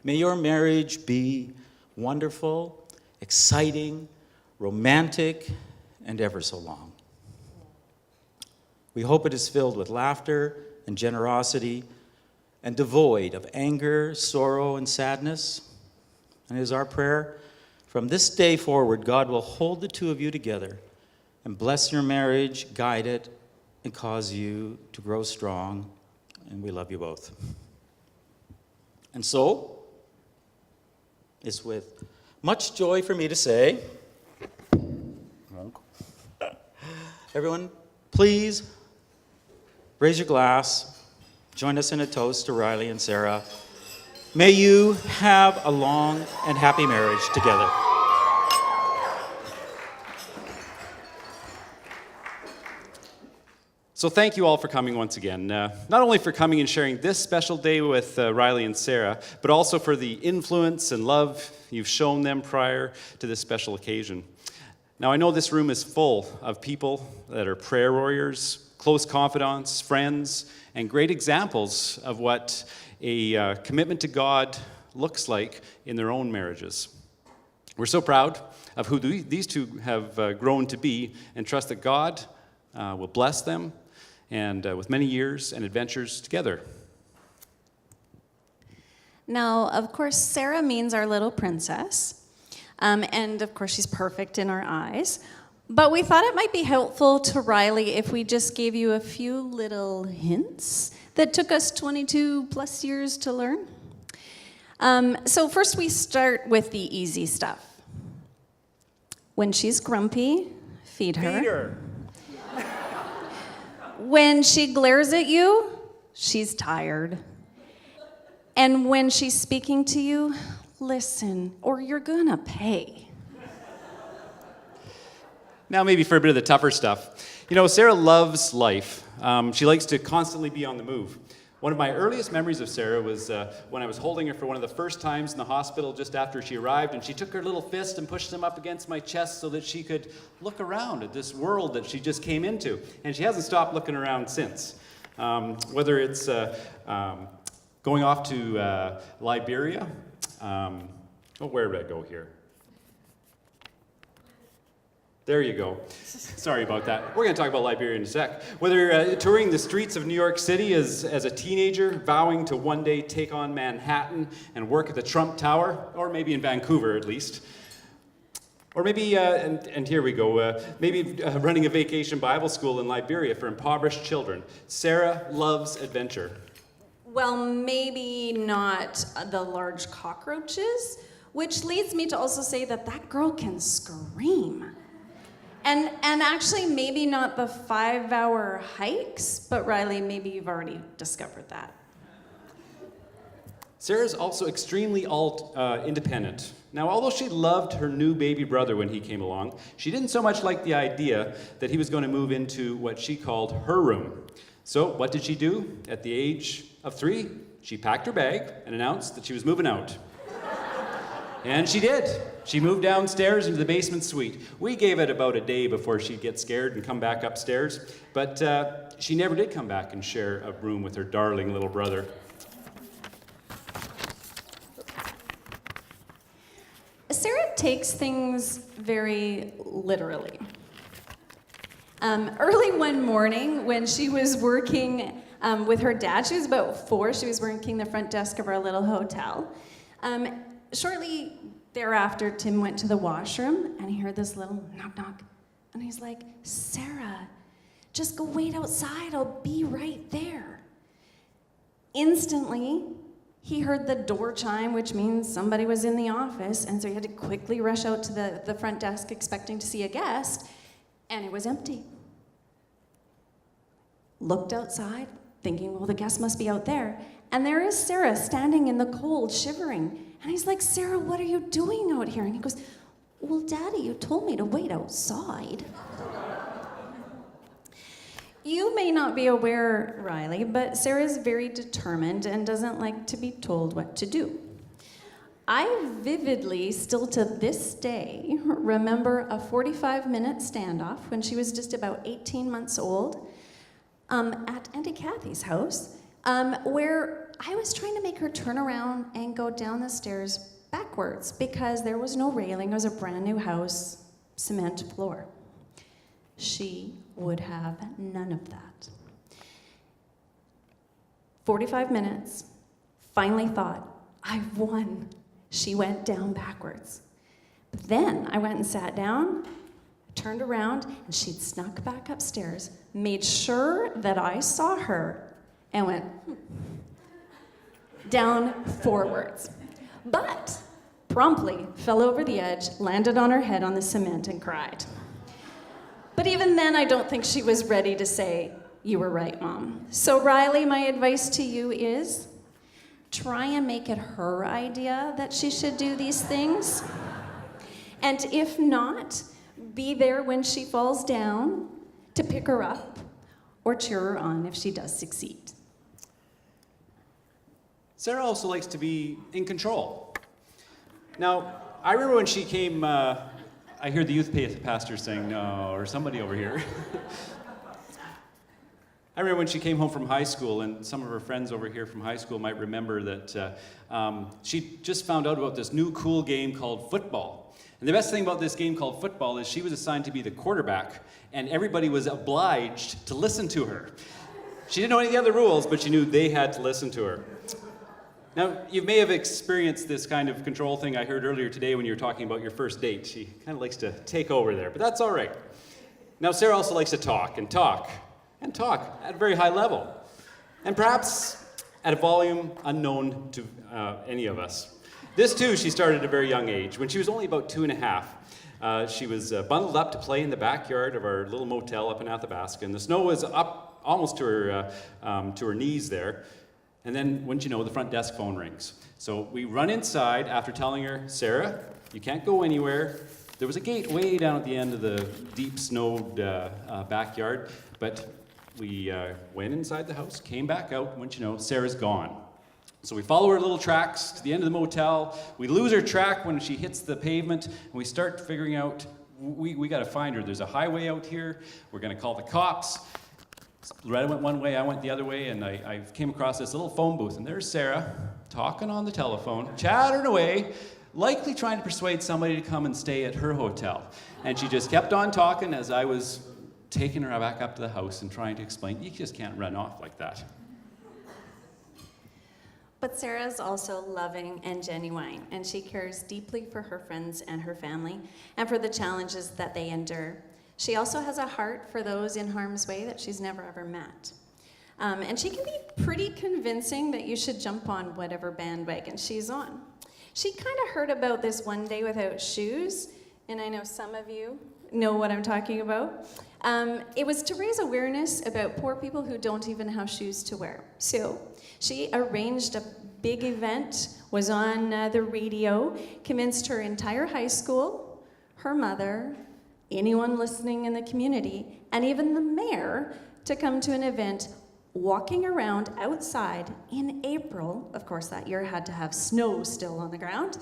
Speaker 7: May your marriage be wonderful, exciting, romantic, and ever so long. We hope it is filled with laughter and generosity and devoid of anger, sorrow, and sadness. And it is our prayer, from this day forward, God will hold the two of you together and bless your marriage, guide it, and cause you to grow strong. And we love you both. And so, it's with much joy for me to say, everyone, please raise your glass. Join us in a toast to Riley and Sarah. May you have a long and happy marriage together.
Speaker 9: So thank you all for coming once again. Not only for coming and sharing this special day with Riley and Sarah, but also for the influence and love you've shown them prior to this special occasion. Now, I know this room is full of people that are prayer warriors, close confidants, friends, and great examples of what a commitment to God looks like in their own marriages. We're so proud of who these two have grown to be and trust that God will bless them and with many years and adventures together.
Speaker 10: Now, of course, Sarah means our little princess. And of course, she's perfect in our eyes. But we thought it might be helpful to Riley if we just gave you a few little hints that took us 22 plus years to learn. So first we start with the easy stuff. When she's grumpy, feed her.
Speaker 1: Feed her.
Speaker 10: When she glares at you, she's tired. And when she's speaking to you, listen, or you're gonna pay.
Speaker 9: Now maybe for a bit of the tougher stuff. You know, Sarah loves life. She likes to constantly be on the move. One of my earliest memories of Sarah was when I was holding her for one of the first times in the hospital just after she arrived, and she took her little fist and pushed them up against my chest so that she could look around at this world that she just came into. And she hasn't stopped looking around since. Whether it's going off to Liberia. Where did I go here? There you go. Sorry about that. We're going to talk about Liberia in a sec. Whether touring the streets of New York City as a teenager, vowing to one day take on Manhattan and work at the Trump Tower, or maybe in Vancouver at least. Or maybe, and here we go, maybe running a vacation Bible school in Liberia for impoverished children. Sarah loves adventure.
Speaker 10: Well, maybe not the large cockroaches, which leads me to also say that that girl can scream. And actually, maybe not the 5-hour hikes, but Riley, maybe you've already discovered that.
Speaker 9: Sarah's also extremely independent. Now, although she loved her new baby brother when he came along, she didn't so much like the idea that he was going to move into what she called her room. So what did she do? At the age of 3, she packed her bag and announced that she was moving out. And she did. She moved downstairs into the basement suite. We gave it about a day before she'd get scared and come back upstairs, but she never did come back and share a room with her darling little brother.
Speaker 10: Sarah takes things very literally. Early one morning when she was working with her dad. She was about 4. She was working the front desk of our little hotel. Shortly thereafter, Tim went to the washroom, and he heard this little knock, knock. And he's like, Sarah, just go wait outside. I'll be right there. Instantly, he heard the door chime, which means somebody was in the office, and so he had to quickly rush out to the front desk expecting to see a guest, and it was empty. Looked outside, thinking, well, the guest must be out there, and there is Sarah standing in the cold, shivering. And he's like, Sarah, what are you doing out here? And he goes, well, Daddy, you told me to wait outside. You may not be aware, Riley, but Sarah is very determined and doesn't like to be told what to do. I vividly, still to this day, remember a 45-minute standoff when she was just about 18 months old at Auntie Kathy's house, where I was trying to make her turn around and go down the stairs backwards because there was no railing. It was a brand new house, cement floor. She would have none of that. 45 minutes, finally thought, I've won. She went down backwards. But then I went and sat down, turned around, and she'd snuck back upstairs, made sure that I saw her, and went down forwards. But promptly fell over the edge, landed on her head on the cement, and cried. But even then, I don't think she was ready to say, you were right, Mom. So Riley, my advice to you is, try and make it her idea that she should do these things. And if not, be there when she falls down to pick her up or cheer her on if she does succeed.
Speaker 9: Sarah also likes to be in control. Now, I remember when she came, I hear the youth pastor saying, no, or somebody over here. I remember when she came home from high school, and some of her friends over here from high school might remember that she just found out about this new cool game called football. And the best thing about this game called football is she was assigned to be the quarterback, and everybody was obliged to listen to her. She didn't know any of the other rules, but she knew they had to listen to her. Now, you may have experienced this kind of control thing I heard earlier today when you were talking about your first date. She kind of likes to take over there, but that's all right. Now, Sarah also likes to talk and talk and talk at a very high level, and perhaps at a volume unknown to any of us. This, too, she started at a very young age. When she was only about 2.5, she was bundled up to play in the backyard of our little motel up in Athabasca, and the snow was up almost to her knees there. And then, wouldn't you know, the front desk phone rings. So we run inside after telling her, Sarah, you can't go anywhere. There was a gate way down at the end of the deep snowed backyard, but we went inside the house, came back out, and wouldn't you know, Sarah's gone. So we follow her little tracks to the end of the motel. We lose her track when she hits the pavement, and we start figuring out, we got to find her. There's a highway out here. We're going to call the cops. Loretta went one way, I went the other way, and I came across this little phone booth, and there's Sarah talking on the telephone, chattering away, likely trying to persuade somebody to come and stay at her hotel. And she just kept on talking as I was taking her back up to the house and trying to explain, you just can't run off like that.
Speaker 10: But Sarah's also loving and genuine, and she cares deeply for her friends and her family, and for the challenges that they endure. She also has a heart for those in harm's way that she's never ever met. And she can be pretty convincing that you should jump on whatever bandwagon she's on. She kind of heard about this one day without shoes, and I know some of you know what I'm talking about. It was to raise awareness about poor people who don't even have shoes to wear. So she arranged a big event, was on the radio, convinced her entire high school, her mother, anyone listening in the community, and even the mayor to come to an event walking around outside in April. Of course, that year had to have snow still on the ground,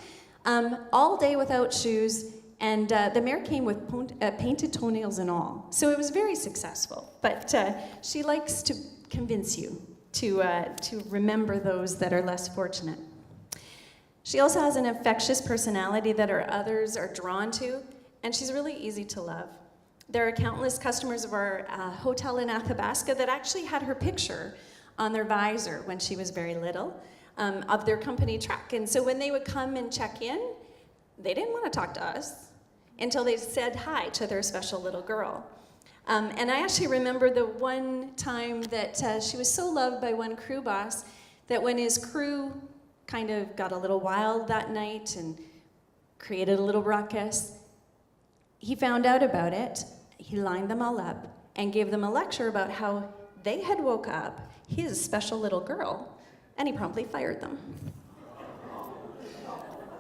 Speaker 10: all day without shoes, and the mayor came with painted toenails and all. So it was very successful, but she likes to convince you to remember those that are less fortunate. She also has an infectious personality that others are drawn to, and she's really easy to love. There are countless customers of our hotel in Athabasca that actually had her picture on their visor when she was very little of their company truck. And so when they would come and check in, they didn't want to talk to us until they said hi to their special little girl. And I actually remember the one time that she was so loved by one crew boss that when his crew kind of got a little wild that night and created a little ruckus, he found out about it, he lined them all up, and gave them a lecture about how they had woke up his special little girl, and he promptly fired them.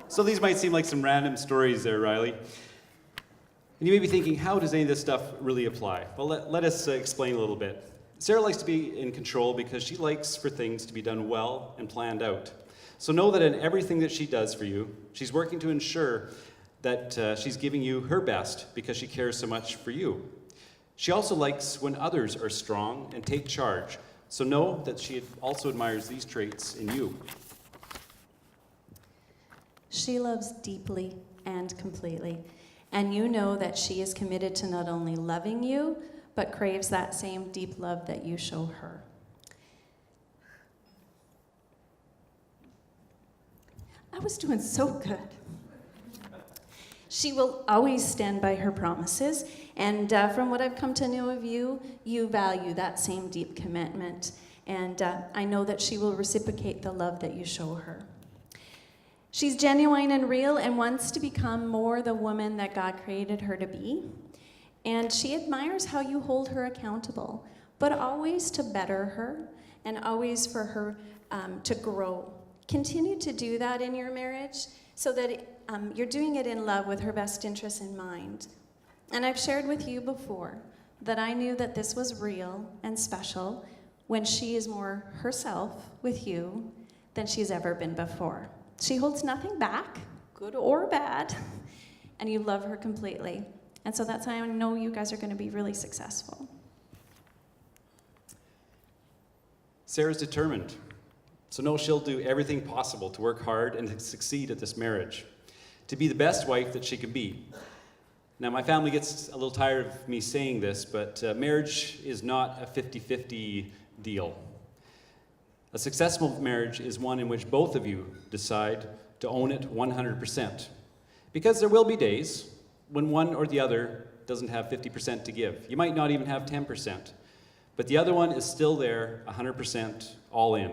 Speaker 9: So these might seem like some random stories there, Riley. And you may be thinking, how does any of this stuff really apply? Well, let us explain a little bit. Sarah likes to be in control because she likes for things to be done well and planned out. So know that in everything that she does for you, she's working to ensure that she's giving you her best because she cares so much for you. She also likes when others are strong and take charge. So know that she also admires these traits in you.
Speaker 10: She loves deeply and completely, and you know that she is committed to not only loving you, but craves that same deep love that you show her. I was doing so good. She will always stand by her promises, and from what I've come to know of you, you value that same deep commitment, and I know that she will reciprocate the love that you show her. She's genuine and real and wants to become more the woman that God created her to be, and she admires how you hold her accountable, but always to better her and always for her to grow. Continue to do that in your marriage so that you're doing it in love with her best interests in mind. And I've shared with you before that I knew that this was real and special when she is more herself with you than she's ever been before. She holds nothing back, good or bad, and you love her completely. And so that's how I know you guys are going to be really successful.
Speaker 9: Sarah's determined. So know she'll do everything possible to work hard and to succeed at this marriage, to be the best wife that she can be. Now, my family gets a little tired of me saying this, but marriage is not a 50-50 deal. A successful marriage is one in which both of you decide to own it 100%. Because there will be days when one or the other doesn't have 50% to give. You might not even have 10%, but the other one is still there 100% all in.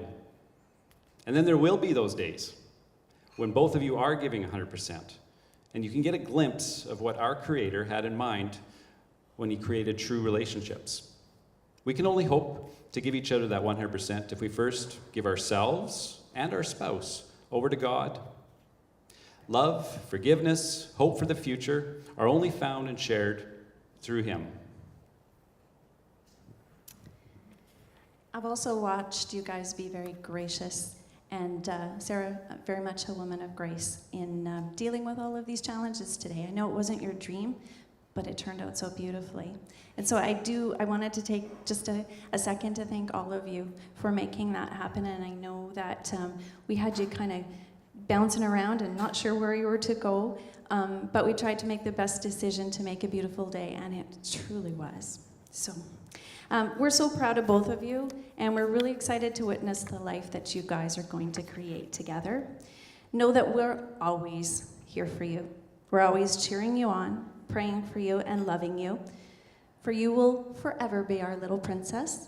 Speaker 9: And then there will be those days when both of you are giving 100%, and you can get a glimpse of what our Creator had in mind when He created true relationships. We can only hope to give each other that 100% if we first give ourselves and our spouse over to God. Love, forgiveness, hope for the future are only found and shared through Him.
Speaker 10: I've also watched you guys be very gracious, and Sarah, very much a woman of grace in dealing with all of these challenges today. I know it wasn't your dream, but it turned out so beautifully. And so I wanted to take just a second to thank all of you for making that happen, and I know that we had you kind of bouncing around and not sure where you were to go, but we tried to make the best decision to make a beautiful day, and it truly was. So we're so proud of both of you, and we're really excited to witness the life that you guys are going to create together. Know that we're always here for you. We're always cheering you on, praying for you, and loving you. For you will forever be our little princess,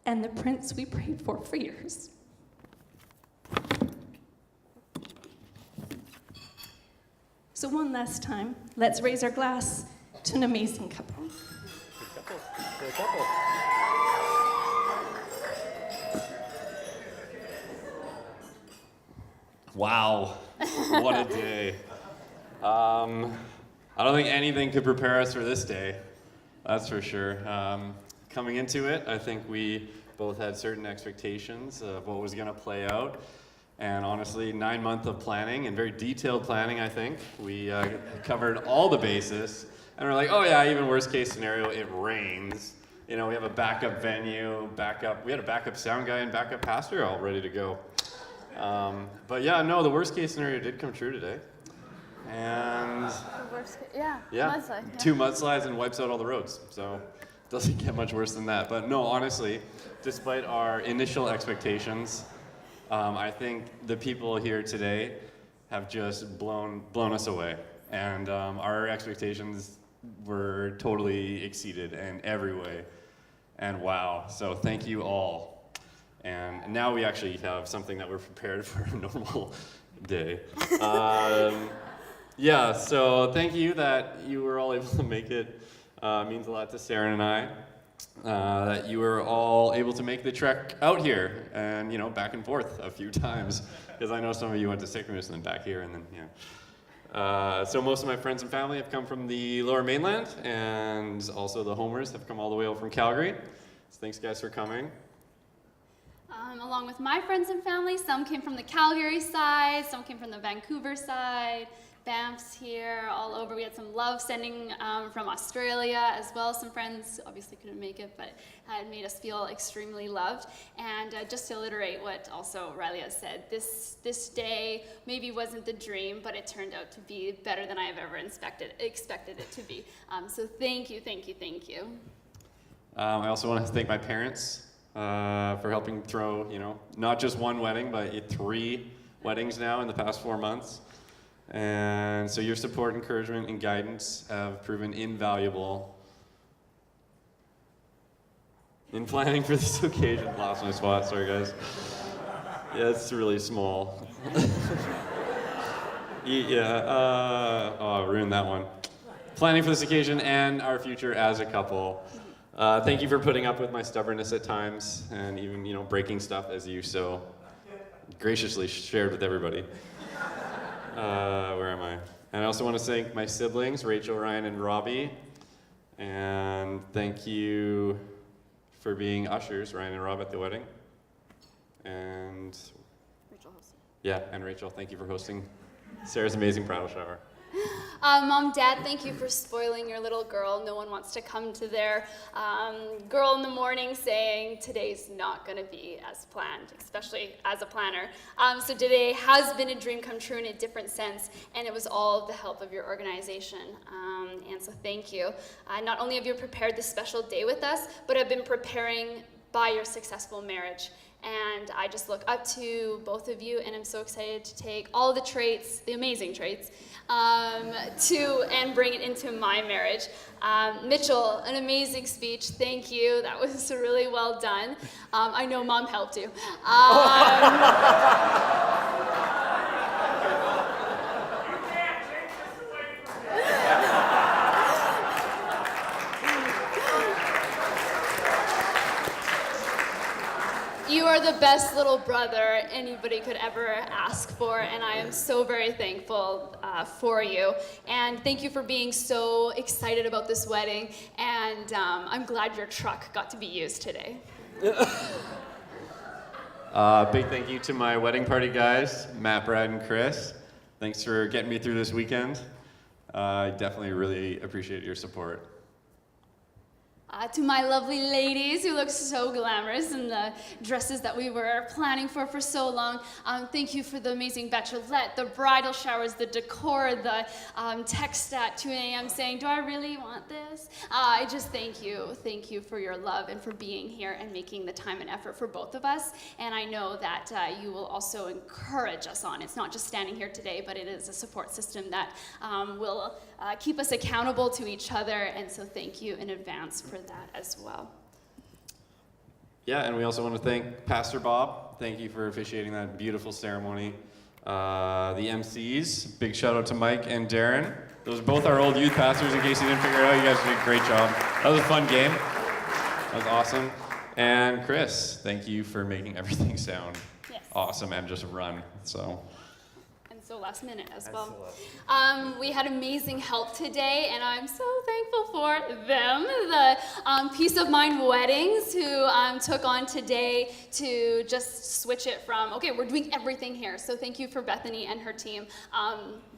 Speaker 10: and the prince we prayed for years. So one last time, let's raise our glass to an amazing couple.
Speaker 11: Wow, what a day. I don't think anything could prepare us for this day, that's for sure. Coming into it, I think we both had certain expectations of what was gonna play out. And honestly, 9 months of planning, and very detailed planning, I think. We covered all the bases. And we're like, oh yeah, even worst case scenario, it rains. You know, we have a backup venue, we had a backup sound guy and backup pastor all ready to go. But yeah, no, the worst case scenario did come true today. And
Speaker 12: The worst, yeah,
Speaker 11: yeah,
Speaker 12: mudslide. Yeah.
Speaker 11: 2 mudslides and wipes out all the roads. So doesn't get much worse than that. But no, honestly, despite our initial expectations, I think the people here today have just blown us away. And our expectations were totally exceeded in every way. And wow, so thank you all. And now we actually have something that we're prepared for a normal day. Yeah, so thank you that you were all able to make it. It means a lot to Sarah and I. That you were all able to make the trek out here and, you know, back and forth a few times. Because I know some of you went to Sycamore and then back here and then, yeah. So most of my friends and family have come from the Lower Mainland, and also the Homers have come all the way out from Calgary. So thanks guys for coming.
Speaker 12: Along with my friends and family, some came from the Calgary side, some came from the Vancouver side, Banff's here, all over. We had some love sending from Australia as well. Some friends obviously couldn't make it, but had made us feel extremely loved. And just to alliterate what also Riley has said, this day maybe wasn't the dream, but it turned out to be better than I have ever expected it to be. So thank you, thank you, thank you.
Speaker 11: I also want to thank my parents for helping throw, you know, not just one wedding, but 3 weddings now in the past 4 months. And so your support, encouragement, and guidance have proven invaluable in planning for this occasion. Lost my spot, sorry guys. Yeah, it's really small. I ruined that one. Planning for this occasion and our future as a couple. Thank you for putting up with my stubbornness at times and even, you know, breaking stuff as you so graciously shared with everybody. Where am I? And I also want to thank my siblings, Rachel, Ryan, and Robbie. And thank you for being ushers, Ryan and Rob, at the wedding. And yeah, and Rachel, thank you for hosting Sarah's amazing bridal shower.
Speaker 12: Mom, Dad, thank you for spoiling your little girl. No one wants to come to their girl in the morning saying today's not going to be as planned, especially as a planner. So today has been a dream come true in a different sense, and it was all the help of your organization. And so thank you. Not only have you prepared this special day with us, but have been preparing by your successful marriage. And I just look up to both of you, and I'm so excited to take all the traits, the amazing traits, and bring it into my marriage. Mitchell, an amazing speech. Thank you. That was really well done. I know Mom helped you. You are the best little brother anybody could ever ask for, and I am so very thankful for you. And thank you for being so excited about this wedding, and I'm glad your truck got to be used today.
Speaker 11: Big thank you to my wedding party guys, Matt, Brad, and Chris. Thanks for getting me through this weekend. I definitely really appreciate your support.
Speaker 12: To my lovely ladies who look so glamorous in the dresses that we were planning for so long, thank you for the amazing bachelorette, the bridal showers, the decor, the text at 2 a.m. saying, do I really want this? I just thank you for your love and for being here and making the time and effort for both of us. And I know that you will also encourage us on. It's not just standing here today, but it is a support system that will keep us accountable to each other, and so thank you in advance for that as well.
Speaker 11: Yeah, and we also want to thank Pastor Bob. Thank you for officiating that beautiful ceremony. The MCs, big shout out to Mike and Darren. Those are both our old youth pastors, in case you didn't figure it out. You guys did a great job. That was a fun game. That was awesome. And Chris, thank you for making everything sound awesome and just run.
Speaker 12: So last minute as well. We had amazing help today, and I'm so thankful for them. The Peace of Mind Weddings, who took on today to just switch it from, okay, we're doing everything here. So thank you for Bethany and her team.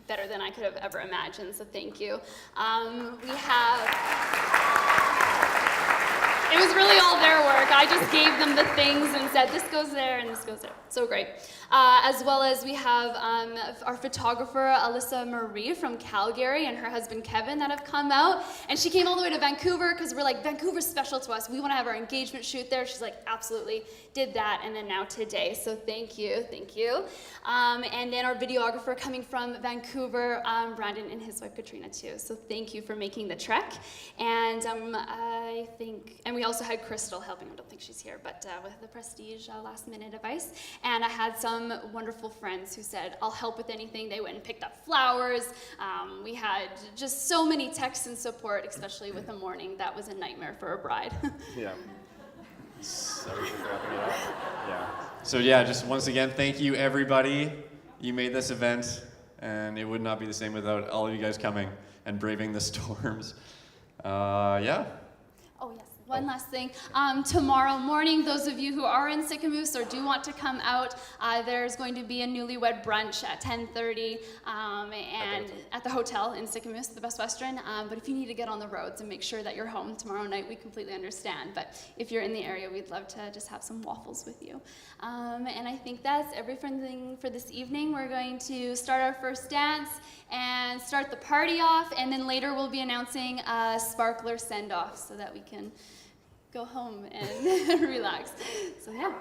Speaker 12: Better than I could have ever imagined, so thank you. We have... It was really all their work. I just gave them the things and said, this goes there and this goes there. So great. As well as we have our photographer, Alyssa Marie from Calgary, and her husband, Kevin, that have come out. And she came all the way to Vancouver because we're like, Vancouver's special to us. We want to have our engagement shoot there. She's like, absolutely, did that. And then now today. So thank you, thank you. And then our videographer coming from Vancouver, Brandon and his wife, Katrina, too. So thank you for making the trek. And I think, and we also had Crystal helping. I don't think she's here, but with the Prestige last minute advice. And I had some wonderful friends who said, I'll help with anything. They went and picked up flowers. We had just so many texts and support, especially with the morning. That was a nightmare for a bride.
Speaker 11: Yeah. Sorry for wrapping it up. Yeah. So yeah, just once again, thank you everybody. You made this event, and it would not be the same without all of you guys coming and braving the storms. Yeah.
Speaker 12: Oh, yes. One last thing. Tomorrow morning, those of you who are in Sicamous or do want to come out, there's going to be a newlywed brunch at 10:30 and at the hotel in Sicamous, the Best Western. But if you need to get on the roads and make sure that you're home tomorrow night, we completely understand. But if you're in the area, we'd love to just have some waffles with you. And I think that's everything for this evening. We're going to start our first dance and start the party off, and then later we'll be announcing a sparkler send-off so that we can go home and relax. So yeah.